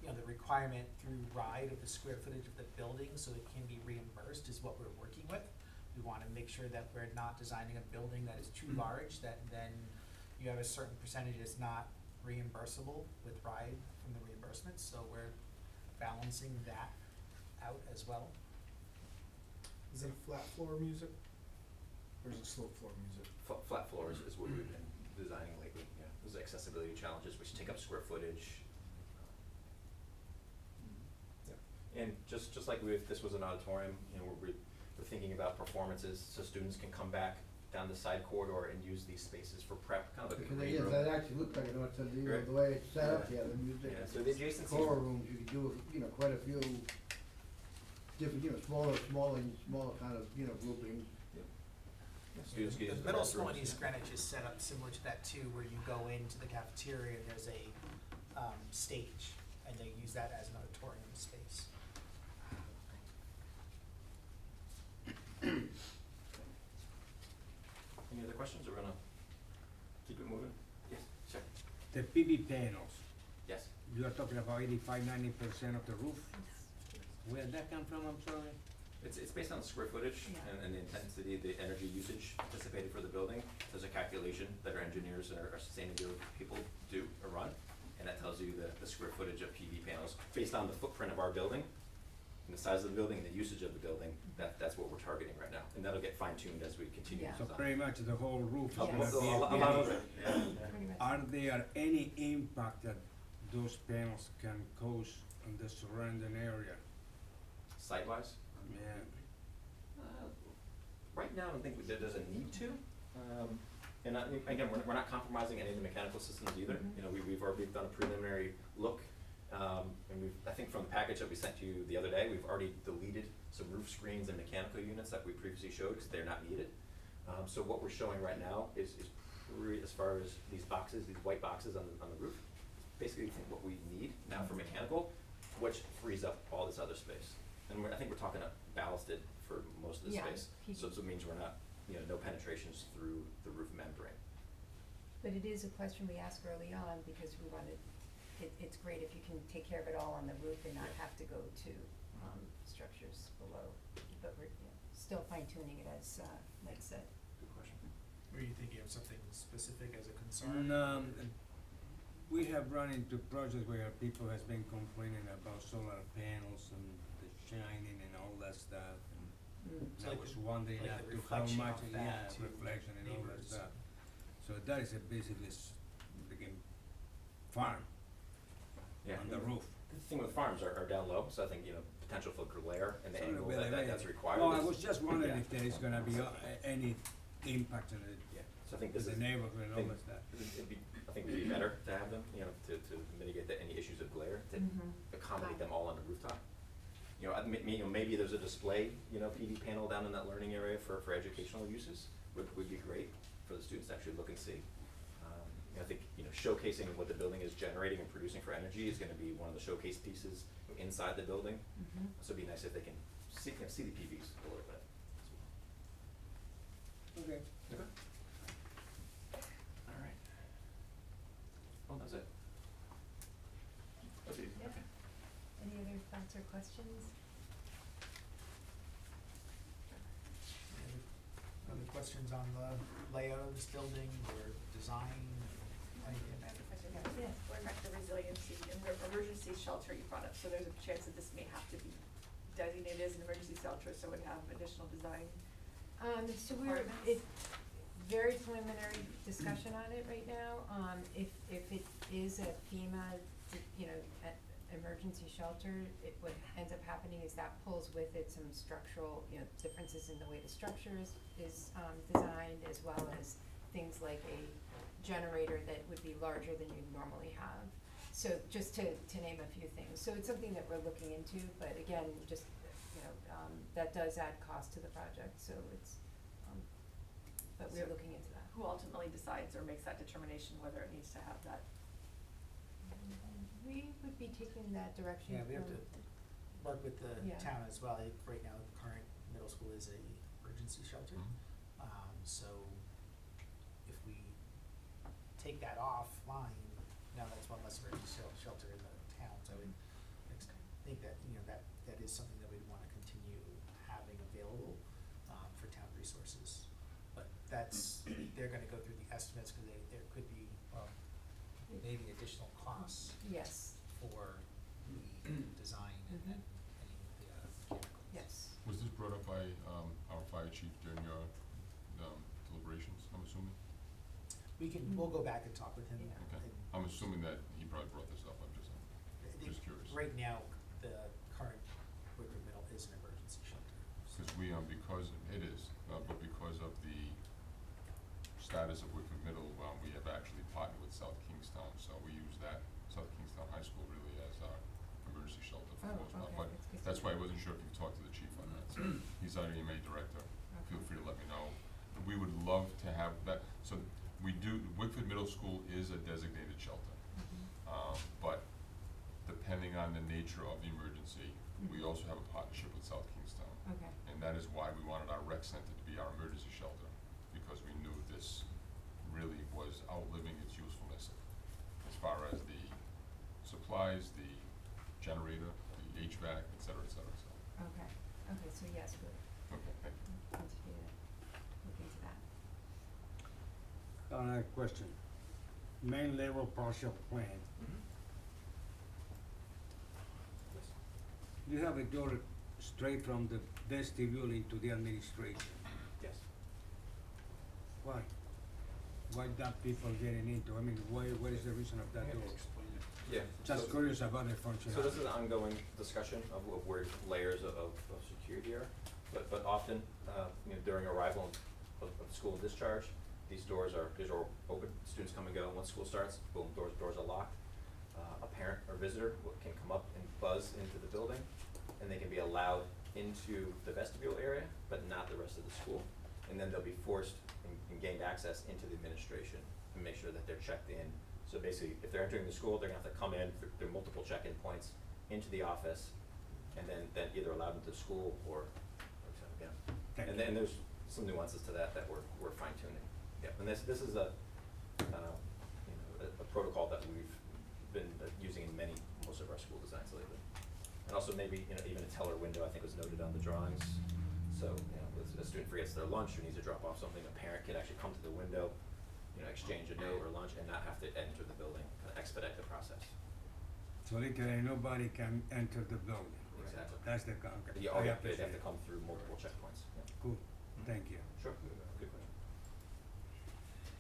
S3: the requirement through RIDE of the square footage of the building, so it can be reimbursed is what we're working with. We wanna make sure that we're not designing a building that is too large, that then you have a certain percentage that's not reimbursable with RIDE from the reimbursements, so we're balancing that out as well.
S7: Is it flat floor music? Or is it slope floor music?
S6: Flat floors is what we've been designing lately, yeah. Those accessibility challenges which take up square footage. Yeah. And just like if this was an auditorium, we're thinking about performances so students can come back down the side corridor and use these spaces for prep, kind of like a
S9: Because
S6: green
S9: yes,
S6: room.
S9: that actually looks like an auditorium,
S6: Right.
S9: the way it's set up,
S6: Yeah.
S9: yeah, the music.
S6: Yeah, so the adjacencies.
S9: Choral rooms, you could do, quite a few different, smaller kind of, groupings.
S6: Students can use
S3: The middle school
S6: restrooms,
S3: in East
S6: yeah.
S3: Greenwich is set up similar to that too, where you go into the cafeteria and there's a stage, and they use that as an auditorium space.
S6: Any other questions, or we're gonna keep it moving? Yes, sure.
S10: The PV panels,
S6: Yes.
S10: you are talking about 85–90% of the roof? Where that come from, I'm sorry?
S6: It's based on the square footage
S2: Yeah.
S6: and the intensity, the energy usage anticipated for the building. There's a calculation that our engineers and our sustainability people do or run, and that tells you the square footage of PV panels based on the footprint of our building and the size of the building and the usage of the building. That's what we're targeting right now, and that'll get fine-tuned as we continue
S2: Yeah.
S6: to
S10: So
S6: design.
S10: pretty much the whole roof is
S6: A
S10: gonna
S2: Yes.
S10: be
S6: lot of it, yeah.
S2: Pretty much.
S10: Are there any impact that those panels can cause on the surrounding area?
S6: Site-wise?
S10: Yeah.
S6: Right now, I don't think there doesn't need to. And again, we're not compromising any of the mechanical systems either.
S2: Mhm.
S6: You know, we've done a preliminary look, and I think from the package that we sent you the other day, we've already deleted some roof screens and mechanical units that we previously showed because they're not needed. So what we're showing right now is as far as these boxes, these white boxes on the roof, basically what we need now for mechanical, which frees up all this other space. And I think we're talking ballasted for most of the
S5: Yeah,
S6: space. So it means we're not, no penetrations through the roof membrane.
S5: But it is a question we ask early on because we wanted, it's great if you can take care of it all on the roof and not
S6: Yeah.
S5: have to go to, structures below. But we're, still fine tuning it as, Mike said.
S6: Good question.
S3: Were you thinking of something specific as a concern?
S10: We have run into projects where people has been complaining about solar panels and the shining and all that stuff. And
S3: So
S10: I
S3: like
S10: was
S3: the-
S10: wondering
S3: like
S10: up
S3: the
S10: to how
S3: reflection
S10: much,
S3: off that to
S10: reflection and all that
S3: neighbors.
S10: stuff. So that is basically became farm
S6: Yeah.
S10: on the roof.
S6: The thing with farms are down low, so I think, potential for glare and the
S10: So
S6: angle
S10: it'll be like
S6: that's required.
S10: No, I
S6: is-
S10: was just wondering
S6: yeah.
S10: if there is gonna be any impact on it,
S6: Yeah, so I think
S10: to
S6: this
S10: the
S6: is.
S10: neighborhood and all
S6: think
S10: that stuff.
S6: I think it'd be better to have them, to mitigate any issues of glare, to accommodate them all on the rooftop. Maybe there's a display, PV panel down in that learning area for educational uses, would be great for the students to actually look and see. I think, showcasing what the building is generating and producing for energy is gonna be one of the showcase pieces inside the building. So it'd be nice if they can see the PVs a little bit as well.
S10: Okay.
S6: Okay. All right. Well, that's it. That's easy.
S5: Yeah. Any other thoughts or questions?
S3: Any other questions on the layout of this building or design, anything that?
S5: Yeah.
S2: Going back to resiliency and emergency shelter you brought up, so there's a chance that this may have to be designated as an emergency shelter, so it would have additional design.
S5: So we're,
S2: Requirements?
S5: very preliminary discussion on it right now. If it is a FEMA, emergency shelter, what ends up happening is that pulls with it some structural, differences in the way the structure is designed, as well as things like a generator that would be larger than you'd normally have. So just to name a few things. So it's something that we're looking into, but again, just, that does add cost to the project, so it's, but we're
S2: So
S5: looking into that.
S2: Who ultimately decides or makes that determination whether it needs to have that?
S5: We would be taking that direction.
S3: Yeah, we have to work with the
S5: Yeah.
S3: town as well. Right now, the current middle school is a emergency shelter. So if we take that offline, now that's one less emergency shelter in the town, so I would think that, that is something that we'd wanna continue having available, for town resources. But they're gonna go through the estimates, cause there could be, maybe additional costs
S5: Yes,
S3: for the design and any of the mechanical.
S5: yes.
S1: Was this brought up by, our fire chief during your, deliberations, I'm assuming?
S3: We'll go back and talk with him.
S5: Yeah.
S1: Okay,
S3: and
S1: I'm assuming that he probably brought this up, I'm just curious.
S3: Right now, the current Wickford Middle is an emergency shelter.
S1: Cause we, because it is, but because of the status of Wickford Middle, we have actually partnered with South Kingstown, so we use that, South Kingstown High School really as our emergency shelter for the
S5: Oh,
S1: most part.
S5: okay,
S1: But
S5: that's good to
S1: that's
S5: know.
S1: why I wasn't sure if you talked to the chief on that, so he's our EMA director, feel free to let me know. We would love to have that, so Wickford Middle School is a designated shelter. But depending on the nature of the emergency, we also have a partnership with South Kingstown.
S5: Okay.
S1: And that is why we wanted our rec center to be our emergency shelter, because we knew this really was outliving its usefulness as far as the supplies, the generator, the HVAC, et cetera, et cetera, so.
S5: Okay, so yes, we'll
S1: Okay, thank you.
S5: continue to look into that.
S10: Another question. Main level partial plan.
S6: Yes.
S10: You have a door straight from the vestibule into the administration.
S6: Yes.
S10: Why? Why that people getting into? I mean, what is the reason of that door?
S6: Yeah.
S10: Just curious about the functionality.
S6: So this is an ongoing discussion of where layers of security are, but often, during arrival of school discharge, these doors are open, students come and go, once school starts, boom, doors are locked. A parent or visitor can come up and buzz into the building, and they can be allowed into the vestibule area, but not the rest of the school. And then they'll be forced and gained access into the administration and make sure that they're checked in. So basically, if they're entering the school, they're gonna have to come in through multiple check-in points into the office, and then either allowed into the school or yeah.
S10: Thank
S6: And
S10: you.
S6: then there's some nuances to that we're fine tuning. Yeah, and this is a protocol that we've been using in most of our school designs lately. And also maybe, even a teller window, I think was noted on the drawings. So, if a student forgets their lunch or needs to drop off something, a parent can actually come to the window, exchange a note or lunch and not have to enter the building, kind of expedite the process.
S10: So literally nobody can enter the building. Right?
S6: Exactly.
S10: That's the concept.
S6: They'd have to come through multiple checkpoints. Yeah.
S10: Cool, thank you.
S6: Sure, good question.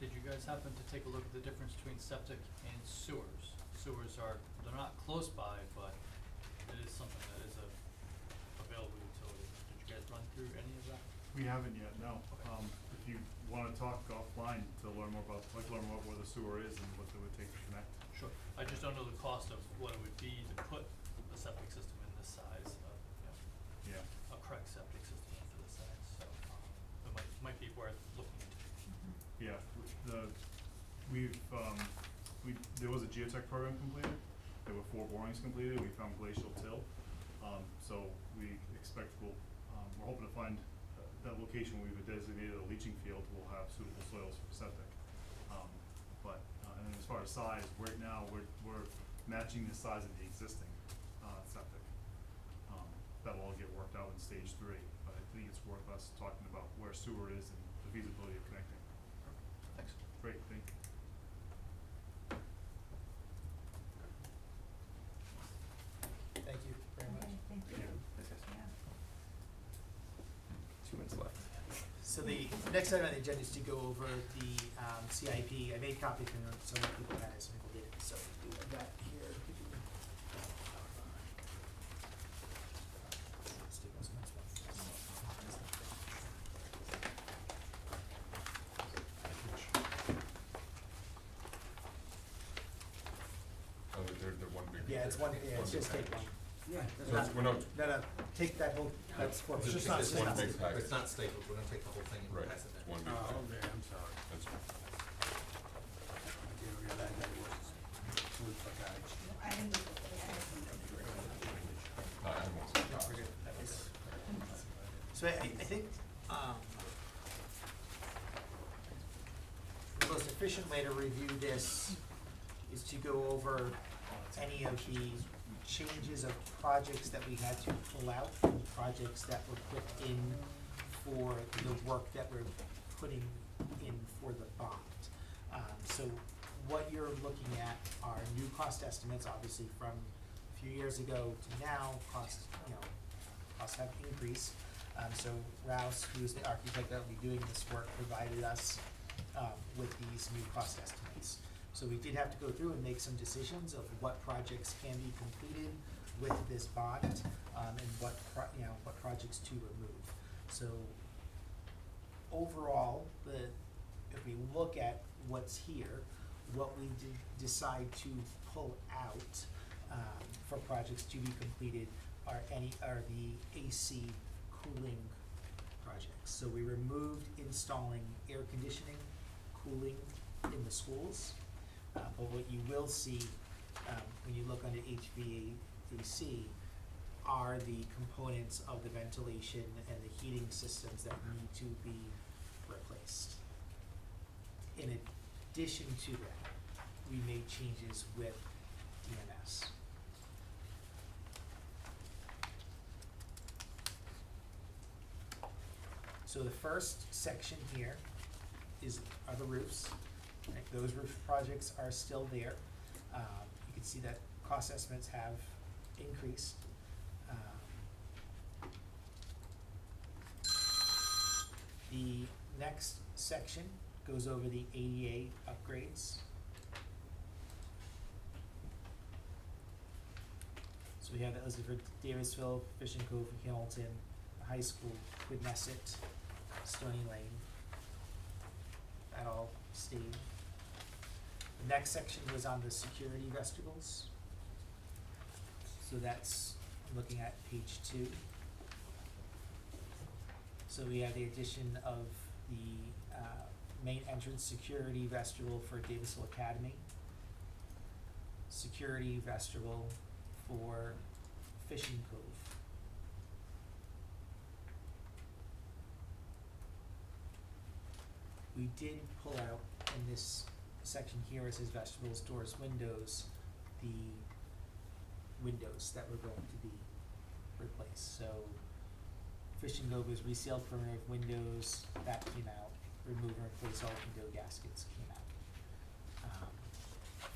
S11: Did you guys happen to take a look at the difference between septic and sewers? Sewers they're not close by, but it is something that is a available utility. Did you guys run through any of that?
S8: We haven't yet, no.
S11: Okay.
S8: If you wanna talk offline to learn more about where the sewer is and what it would take to connect.
S11: Sure. I just don't know the cost of what it would be to put a septic system in this size,
S8: Yeah.
S11: a correct septic system into this size, so, it might be worth looking into.
S8: Yeah, there was a geotech program completed, there were 4 borings completed, we found glacial till. So we expect we're hoping to find that location where we've designated a leaching field will have suitable soils for septic. And then as far as size, right now, we're matching the size of the existing, septic. That'll all get worked out in stage 3, but I think it's worth us talking about where sewer is and the feasibility of connecting.
S6: Thanks.
S8: Great, thank you.
S3: Thank you very much.
S5: Okay, thank you.
S6: Thanks, guys.
S5: Yeah.
S6: 2 minutes left.
S3: So the next item on the agenda is to go over the CIP. I made copies for some people had it, some people didn't, so we do have that here.
S1: They're one big.
S3: Yeah, it's one, yeah, it's
S1: big
S3: just take
S1: package.
S3: one.
S10: Yeah,
S1: So it's, we're not,
S3: No, take that whole, that's for.
S1: It's just not
S3: it's
S1: one
S3: not-
S1: big package.
S12: It's not stapled, we're gonna take the whole thing and
S1: Right,
S12: pass it
S1: it's
S12: down.
S1: one big
S10: Oh,
S1: package.
S10: okay, I'm sorry.
S1: That's all.
S10: I didn't realize that it was full package.
S1: No, I won't.
S3: No, we're good. That was- So I think, the most efficient way to review this is to go over any of the changes of projects that we had to pull out and projects that were put in for the work that we're putting in for the bond. So what you're looking at are new cost estimates, obviously from a few years ago to now, costs have increased. So Rouse, who is the architect that will be doing this work, provided us with these new cost estimates. So we did have to go through and make some decisions of what projects can be completed with this bond, and what projects to remove. So overall, if we look at what's here, what we did decide to pull out for projects to be completed are the AC cooling projects. So we removed installing air conditioning, cooling in the schools. But what you will see, when you look under HVAC, are the components of the ventilation and the heating systems that need to be replaced. In addition to that, we made changes with DMS. So the first section here are the roofs. Right, those roof projects are still there. You can see that cost estimates have increased. The next section goes over the ADA upgrades. So we have that listed for Davisville, Fishing Cove, Hamilton, the high school, Quidnesset, Stony Lane. that all stayed. The next section was on the security vestibules. So that's, looking at page 2. So we have the addition of the main entrance security vestibule for Davisville Academy, security vestibule for Fishing Cove. We did pull out in this section here, it says vestibules, doors, windows, the windows that were going to be replaced. So Fishing Cove was resealed perimeter of windows, that came out. Remove and replace all window gaskets came out.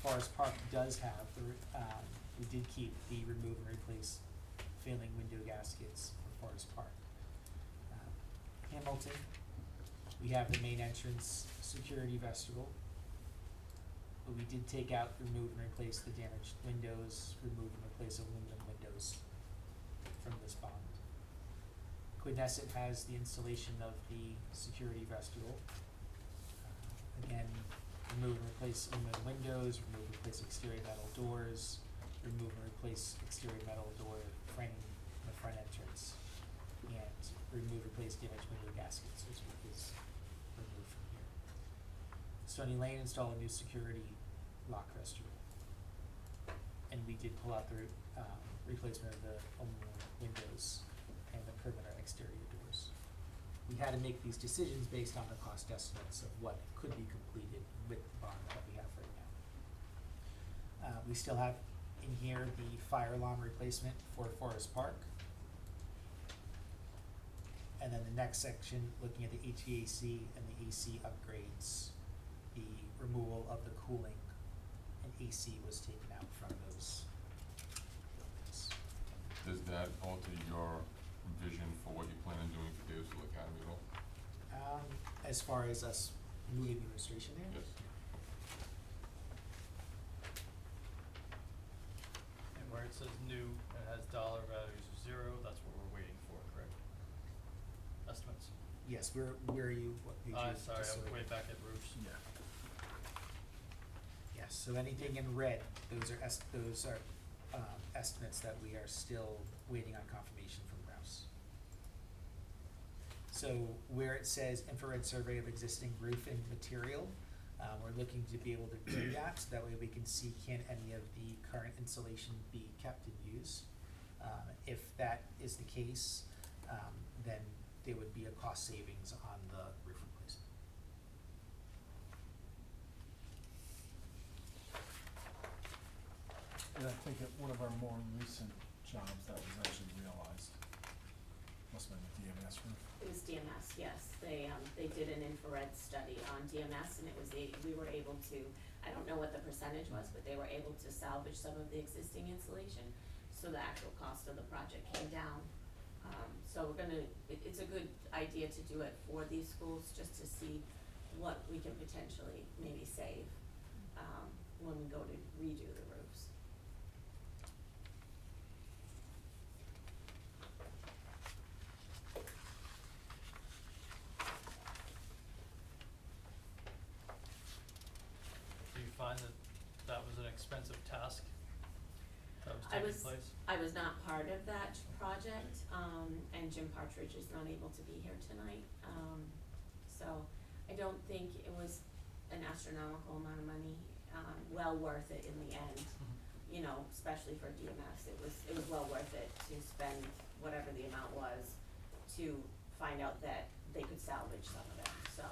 S3: Forest Park does have we did keep the remove and replace failing window gaskets for Forest Park. Hamilton, we have the main entrance security vestibule, but we did take out, remove and replace the damaged windows, remove and replace aluminum windows from this bond. Quidnesset has the installation of the security vestibule. Again, remove and replace aluminum windows, remove and replace exterior metal doors, remove and replace exterior metal door framing in the front entrance, and remove and replace damaged window gaskets, which is removed from here. Stony Lane install a new security lock vestibule. And we did pull out the replacement of the aluminum windows and the perimeter exterior doors. We had to make these decisions based on the cost estimates of what could be completed with the bond that we have right now. We still have in here the fire alarm replacement for Forest Park. And then the next section, looking at the HVAC and the AC upgrades, the removal of the cooling and AC was taken out from those buildings.
S1: Does that alter your vision for what you plan on doing for Davisville Academy at all?
S3: As far as us moving the administration there?
S1: Yes.
S11: And where it says new and has dollar values of 0, that's what we're waiting for, correct? Estimates?
S3: Yes, where are you, what page are you?
S11: Sorry,
S3: just so
S11: I'm
S3: I
S11: way
S3: can-
S11: back at roofs.
S7: Yeah.
S3: Yes, so anything in red, those are estimates that we are still waiting on confirmation from Rouse. So where it says infrared survey of existing roofing material, we're looking to be able to do that, so that way we can see can any of the current insulation be kept and used. If that is the case, then there would be a cost savings on the roof replacement.
S7: And I think at one of our more recent jobs that was actually realized, must have been the DMS roof.
S13: It was DMS, yes. They did an infrared study on DMS and it was we were able to, I don't know what the percentage was, but they were able to salvage some of the existing insulation. So the actual cost of the project came down. So we're gonna, it's a good idea to do it for these schools, just to see what we can potentially maybe save, when we go to redo the roofs.
S11: Do you find that that was an expensive task that was
S13: I
S11: taking
S13: was-
S11: place?
S13: I was not part of that project, and Jim Partridge is not able to be here tonight. So I don't think it was an astronomical amount of money, well worth it in the end. You know, especially for DMS, it was well worth it to spend whatever the amount was to find out that they could salvage some of them, so.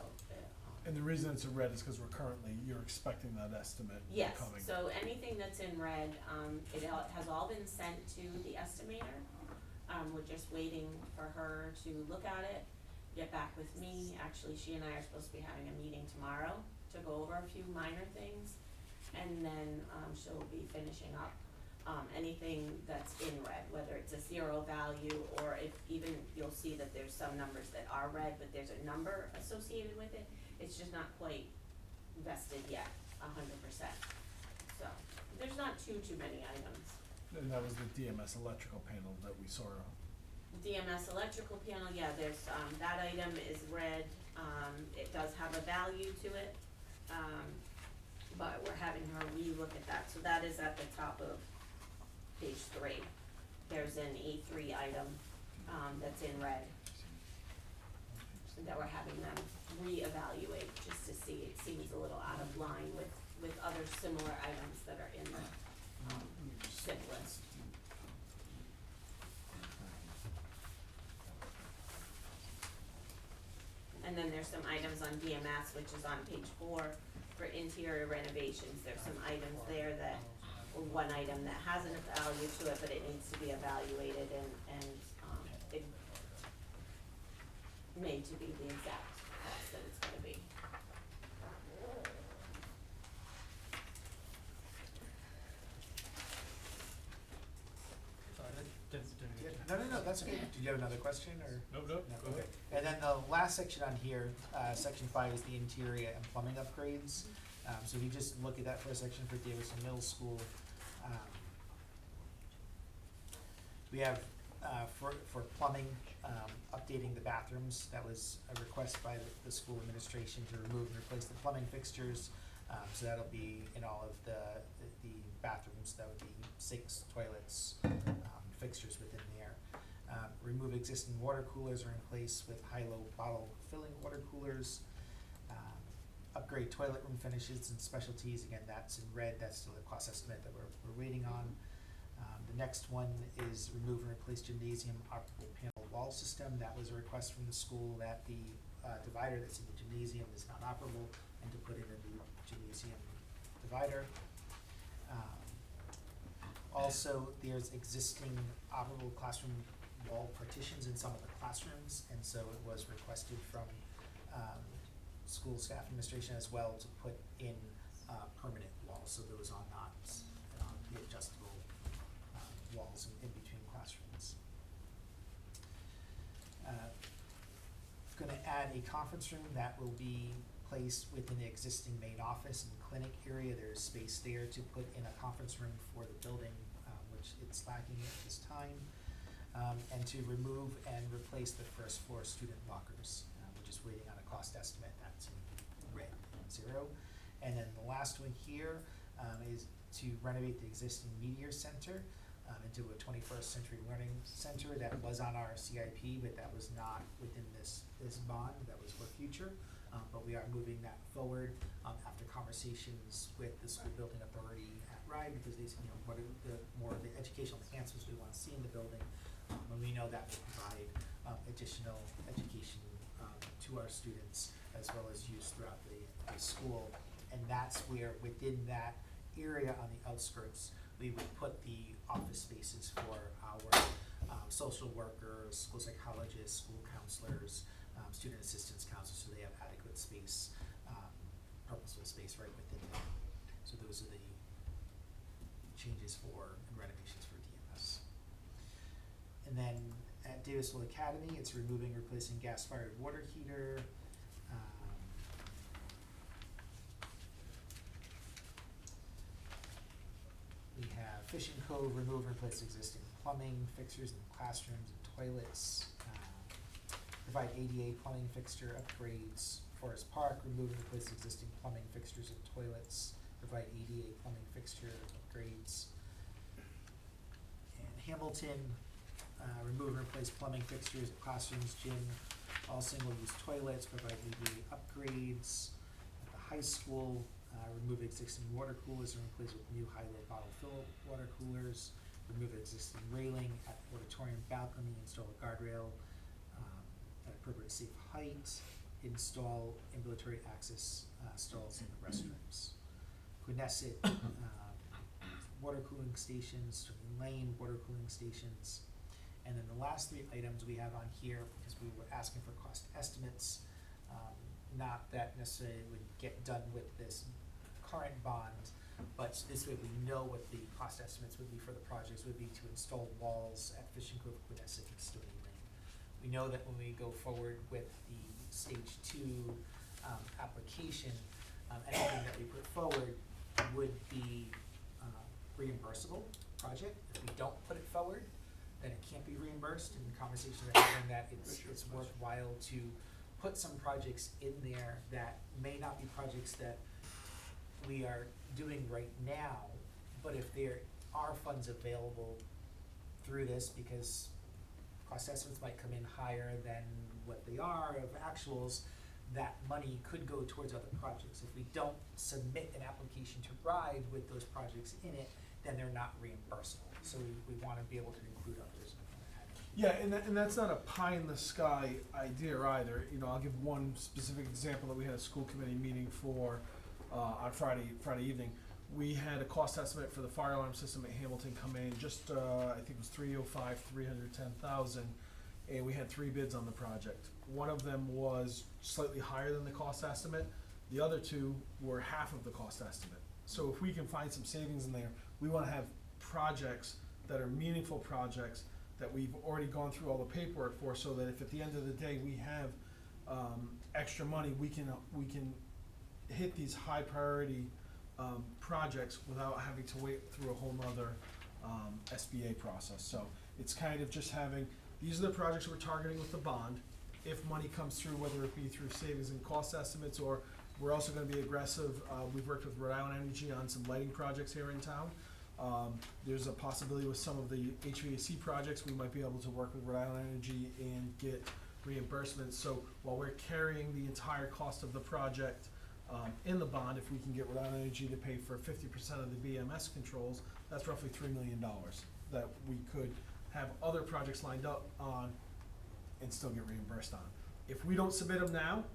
S7: And the reason it's a red is because you're expecting that estimate
S13: Yes,
S7: coming.
S13: so anything that's in red, has all been sent to the estimator. We're just waiting for her to look at it, get back with me. Actually, she and I are supposed to be having a meeting tomorrow to go over a few minor things. And then, she'll be finishing up, anything that's in red, whether it's a 0 value or if even, you'll see that there's some numbers that are red, but there's a number associated with it. It's just not quite vested yet, 100%. So, there's not too many items.
S7: And that was the DMS electrical panel that we saw.
S13: DMS electrical panel, yeah, there's, that item is red, It does have a value to it, but we're having her relook at that, so that is at the top of page 3. There's an A3 item, that's in red, that we're having them reevaluate, just to see, it seems a little out of line with other similar items that are in the, SIP list. And then there's some items on DMS, which is on page 4, for interior renovations. There's some items there that, or one item that hasn't a value to it, but it needs to be evaluated and made to be the exact cost that it's gonna be.
S11: Sorry, didn't
S3: Yeah,
S11: get
S3: no, that's okay. Did you have another question, or?
S11: Nope,
S3: No,
S11: go
S3: okay.
S11: ahead.
S3: And then the last section on here, section 5 is the interior and plumbing upgrades. So if you just look at that first section for Davidson Middle School, we have, for plumbing, updating the bathrooms. That was a request by the school administration to remove and replace the plumbing fixtures. So that'll be in all of the bathrooms. That would be sinks, toilets, fixtures within there. Remove existing water coolers are in place with high-low bottle filling water coolers. Upgrade toilet room finishes and specialties. Again, that's in red. That's still a cost estimate that we're waiting on. The next one is remove and replace gymnasium operable panel wall system. That was a request from the school that the divider that's in the gymnasium is not operable, and to put in a new gymnasium divider. Also, there's existing operable classroom wall partitions in some of the classrooms, and so it was requested from school staff administration as well to put in permanent walls, so those are not the adjustable walls in between classrooms. Gonna add a conference room that will be placed within the existing main office and clinic area. There's space there to put in a conference room for the building, which it's lacking at this time. And to remove and replace the first floor student lockers. We're just waiting on a cost estimate that's in red, 0. And then the last one here is to renovate the existing media center into a 21st century learning center. That was on our CIP, but that was not within this bond. That was for future. But we are moving that forward after conversations with the school building authority at RIDE, because they, what are the more of the educational enhancements we want to see in the building. And we know that will provide additional education to our students as well as use throughout the school. And that's where, within that area on the outskirts, we would put the office spaces for our social workers, school psychologists, school counselors, student assistance counselors, so they have adequate space, purposeful space right within there. So those are the changes for and renovations for DMS. And then at Davisville Academy, it's removing, replacing gas-fired water heater. We have Fishing Cove, remove and replace existing plumbing fixtures in classrooms and toilets. Provide ADA plumbing fixture upgrades. Forest Park, remove and replace existing plumbing fixtures and toilets. Provide ADA plumbing fixture upgrades. And Hamilton, remove and replace plumbing fixtures at classrooms, gym, all single-use toilets. Provide ADA upgrades. At the high school, remove existing water coolers and replace with new high-low bottle fill water coolers. Remove existing railing at auditorium balcony. Install a guardrail at appropriate safe height. Install ambulatory access stalls in the restrooms. Quinnesset, water cooling stations, Sterling Lane, water cooling stations. And then the last 3 items we have on here, because we were asking for cost estimates, not that necessarily would get done with this current bond, but this way we know what the cost estimates would be for the projects would be to install walls at Fishing Cove, Quinnesset, and Stony Lane. We know that when we go forward with the stage 2 application, anything that we put forward would be reimbursable project. If we don't put it forward, then it can't be reimbursed. And the conversations are having that it's worthwhile to put some projects in there that may not be projects that we are doing right now, but if there are funds available through this, because cost estimates might come in higher than what they are of actuals, that money could go towards other projects. If we don't submit an application to RIDE with those projects in it, then they're not reimbursable. So we wanna be able to include others in that.
S7: Yeah, and that's not a pie in the sky idea either. You know, I'll give one specific example that we had a school committee meeting for, on Friday evening. We had a cost estimate for the fire alarm system at Hamilton come in, just, I think it was 310,000, and we had 3 bids on the project. One of them was slightly higher than the cost estimate, the other 2 were half of the cost estimate. So if we can find some savings in there, we wanna have projects that are meaningful projects that we've already gone through all the paperwork for, so that if at the end of the day we have, extra money, we can hit these high priority, projects without having to wait through a whole nother, SBA process. So it's kind of just having, these are the projects we're targeting with the bond. If money comes through, whether it be through savings and cost estimates, or we're also gonna be aggressive, we've worked with Rhode Island Energy on some lighting projects here in town. There's a possibility with some of the HVAC projects, we might be able to work with Rhode Island Energy and get reimbursements. So while we're carrying the entire cost of the project, in the bond, if we can get Rhode Island Energy to pay for 50% of the BMS controls, that's roughly $3 million that we could have other projects lined up on and still get reimbursed on. If we don't submit them now,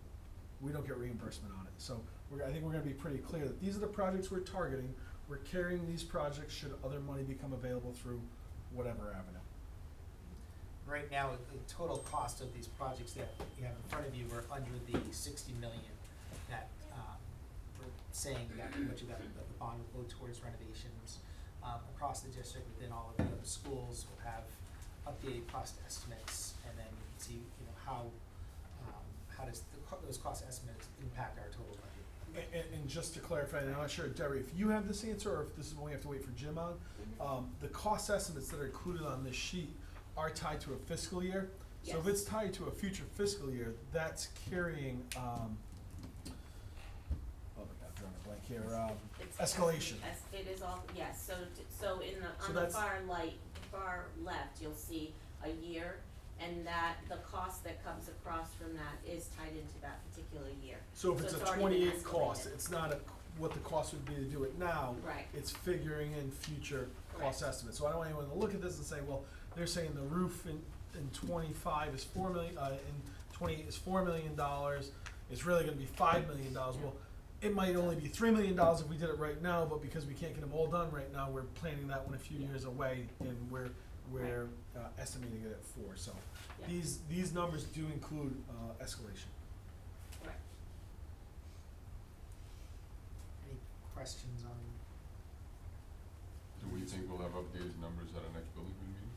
S7: we don't get reimbursement on it. So I think we're gonna be pretty clear that these are the projects we're targeting. We're carrying these projects should other money become available through whatever avenue.
S3: Right now, the total cost of these projects that you have in front of you are under the 60 million that, we're saying that much of that, the bond will go towards renovations. Across the district, within all of the other schools, we'll have updated cost estimates, and then we can see, you know, how does those cost estimates impact our total budget.
S7: And just to clarify, and I'm not sure, Debbie, if you have this answer, or if this is one we have to wait for Jim on, the cost estimates that are included on this sheet are tied to a fiscal year. So if
S13: Yes.
S7: it's tied to a future fiscal year, that's carrying, oh my God, I'm drawing a blank here,
S13: It's
S7: escalation.
S13: It is all, yes, so so in the,
S7: So
S13: on the
S7: that's-
S13: far left, you'll see a year, and that, the cost that comes across from that is tied into that particular year.
S7: So if it's a
S13: already been
S7: 28 cost,
S13: escalated.
S7: it's not what the cost would be to do it now.
S13: Right.
S7: It's figuring in future cost
S13: Correct.
S7: estimates. So I don't want anyone to look at this and say, well, they're saying the roof in 25 is $4 million, in 28 is $4 million, it's really gonna be $5 million. Well, it might only be $3 million if we did it right now, but because we can't get them all done right now, we're planning that one a few years away, and we're estimating it at 4. So
S13: Yeah.
S7: these numbers do include escalation.
S13: Correct.
S3: Any questions on?
S1: Do we think we'll have updated numbers at our next building committee meeting?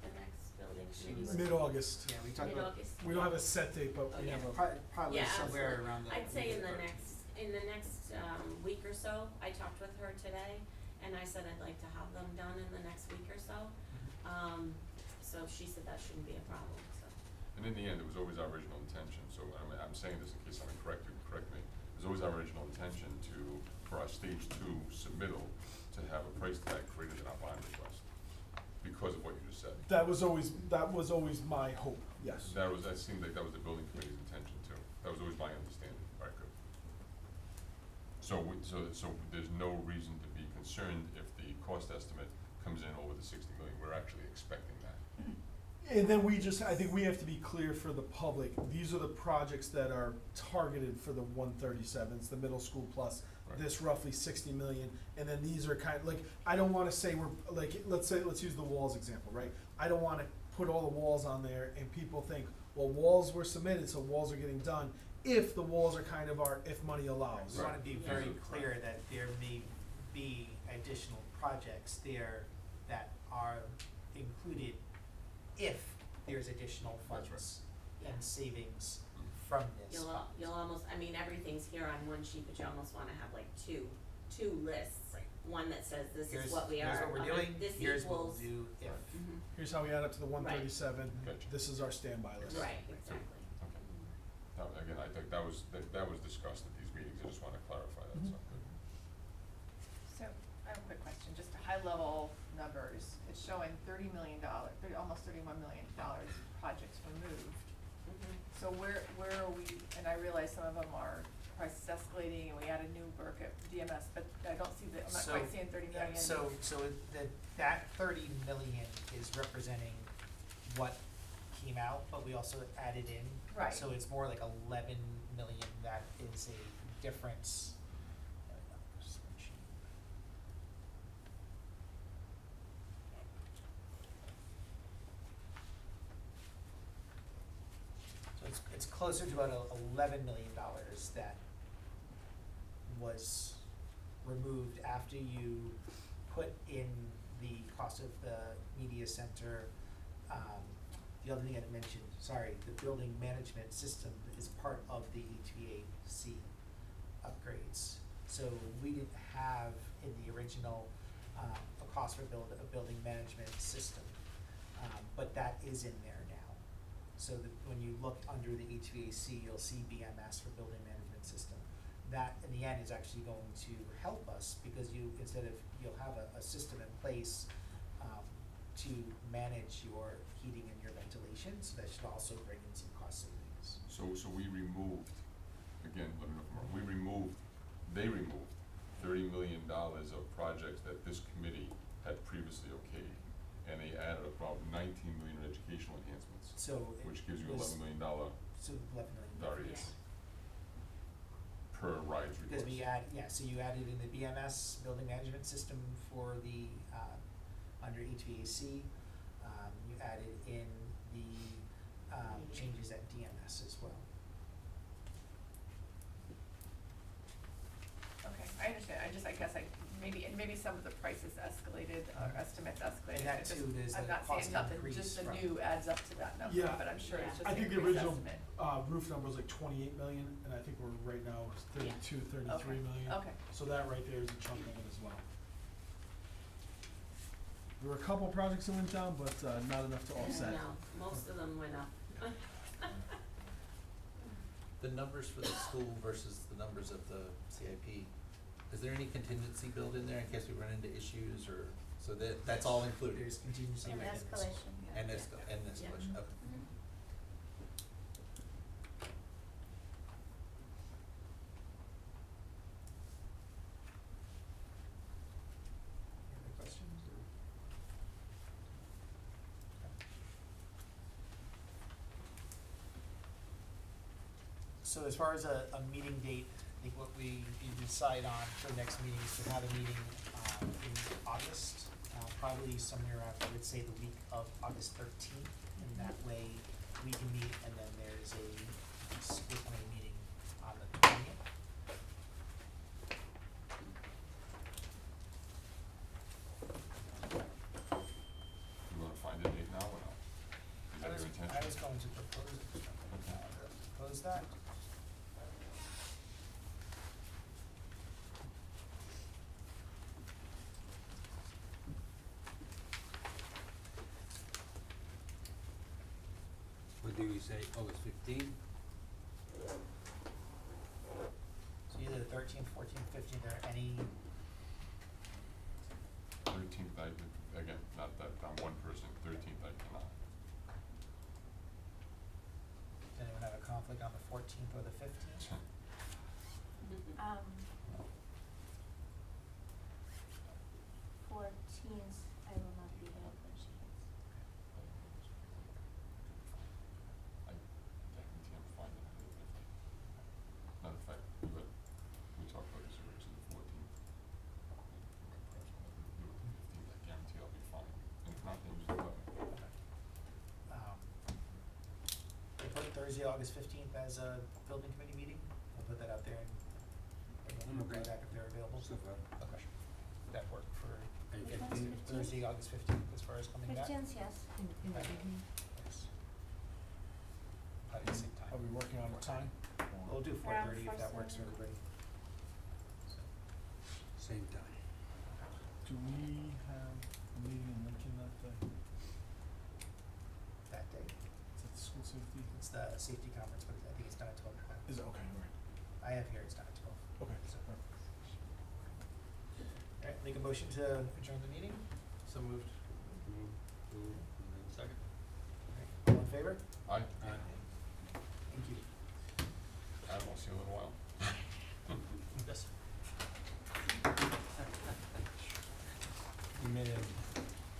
S13: The next building committee was.
S7: Mid-August.
S3: Yeah, we talked about,
S13: Mid-August.
S7: We don't have a set date, but we
S13: Okay.
S7: have a.
S3: probably
S13: Yeah,
S3: somewhere
S13: absolutely.
S3: around the.
S13: I'd say in the next week or so. I talked with her today, and I said I'd like to have them done in the next week or so. So she said that shouldn't be a problem, so.
S1: And in the end, it was always our original intention, so I'm saying this in case I'm incorrect, you can correct me. It was always our original intention for our stage 2 submittal, to have a price tag greater than our bond request, because of what you just said.
S7: That was always my hope, yes.
S1: That seemed like that was the building committee's intention too. That was always my understanding. All right, good. So there's no reason to be concerned if the cost estimate comes in over the 60 million. We're actually expecting that.
S7: And then I think we have to be clear for the public, these are the projects that are targeted for the 137s, the middle school plus
S1: Right.
S7: this roughly 60 million, and then these are kind of, like, I don't wanna say we're, like, let's use the walls example, right? I don't wanna put all the walls on there and people think, well, walls were submitted, so walls are getting done, if the walls are kind of if money allows.
S3: We wanna be
S1: Right.
S3: very
S1: Right.
S3: clear that there may be additional projects there that are included if there's additional
S1: That's
S3: funds
S13: right.
S3: and savings from this
S13: You'll almost, I mean, everything's here on one sheet, but you almost wanna have like two lists.
S3: Right.
S13: One that says this
S3: Here's-
S13: is what we are,
S3: Here's what we're doing,
S13: this
S3: here's what we'll
S13: equals.
S3: do if.
S13: Mhm.
S7: Here's how we add up to the 137,
S1: Gotcha.
S7: this is our standby list.
S13: Right, exactly.
S1: Okay. that was discussed at these meetings, I just wanna clarify that, so.
S2: So, I have a quick question, just high level numbers, it's showing $30 million, almost $31 million projects removed. So where are we, and I realize some of them are prices escalating and we added new work at DMS, but I don't see I'm not quite seeing 30 million.
S3: That 30 million is representing what came out, but we also added in.
S2: Right.
S3: So it's more like 11 million that is a difference. So it's closer to about $11 million that was removed after you put in the cost of the media center. The other thing I mentioned, sorry, the building management system is part of the HVAC upgrades. So we didn't have in the original, a cost for a building management system, but that is in there now. So when you look under the HVAC, you'll see BMS for building management system. That in the end is actually going to help us because you'll have a system in place to manage your heating and your ventilation, so that should also bring in some cost savings.
S1: So we removed, again, let me know if I'm wrong, they removed $30 million of projects that this committee had previously okayed, and they added about 19 million in educational enhancements, which gives you $11 million
S3: So $11 million.
S1: variance per rides request.
S3: Because so you added in the BMS, building management system for the, under HVAC, you added in the, changes at DMS as well.
S2: Okay, I understand, I guess maybe some of the prices escalated, estimates escalated.
S3: And that too, there's
S2: I'm
S3: a
S2: not
S3: cost
S2: saying nothing,
S3: increase
S2: just the
S3: from-
S2: new adds up to that number,
S7: Yeah.
S2: but I'm sure it's just
S7: I
S2: an
S7: think the
S2: increased
S7: original,
S2: estimate.
S7: roof number was like 28 million, and I think we're right now 32, 33
S2: Okay,
S7: million.
S2: okay.
S7: So that right there is a chunk of it as well. There were a couple projects that went down, but, not enough to offset.
S13: No, most of them went up.
S12: The numbers for the school versus the numbers of the CIP, is there any contingency built in there in case we run into issues or, so that's all included?
S3: There's contingency
S4: An
S3: within this.
S4: escalation, yeah.
S12: And escalation,
S13: Yeah.
S12: okay.
S4: Mhm.
S3: Any other questions or? So as far as a meeting date, I think what we decide on for the next meeting is to have a meeting in August, probably somewhere around, I would say the week of August 13th, and that way we can meet, and then there's a school committee meeting on the 20th.
S1: You wanna find a date now or not? Is that your intention?
S3: I was going to propose that.
S10: What do we say, August 15th?
S3: So either the 13th, 14th, 15th, or any,
S1: 13th, again, not that I'm one person, 13th I cannot.
S3: does anyone have a conflict on the 14th or the 15th?
S4: Um, 14th, I will not be here for chance.
S1: I guarantee I'm fine with it. Matter of fact, we talked about this originally, the 14th. Perhaps we'll do it the 15th, I guarantee I'll be fine. And if not, then just let me.
S3: We put Thursday, August 15th as a building committee meeting. We'll put that out there and
S10: I'm
S3: we'll
S10: okay.
S3: back if they're available.
S10: So far.
S3: Okay. Would that work for
S10: Which
S4: one's 15th?
S3: Thursday, August 15th as far as coming back?
S4: 15th, yes.
S5: In the
S3: Okay.
S5: evening.
S3: Yes. Probably the same time.
S7: Are we working on the time?
S3: We'll do
S4: Around
S3: 4:30 if that
S4: 4:30.
S3: works for everybody.
S10: Same time.
S7: Do we have a meeting in Lincoln that day?
S3: That day.
S7: Is that the school safety?
S3: It's the safety conference, but I think it's done at 12 o'clock.
S7: Is it, okay, alright,
S3: I have here, it's not at 12.
S7: okay,
S3: So-
S7: alright.
S3: Alright, make a motion to adjourn the meeting.
S11: So moved. Move, and then second.
S3: Alright, all in favor?
S1: Aye,
S3: Thank you.
S1: I will see you in a little while.
S11: Yes, sir.
S10: You made a,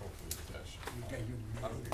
S1: Hopefully the dash.
S10: you got your.
S1: I don't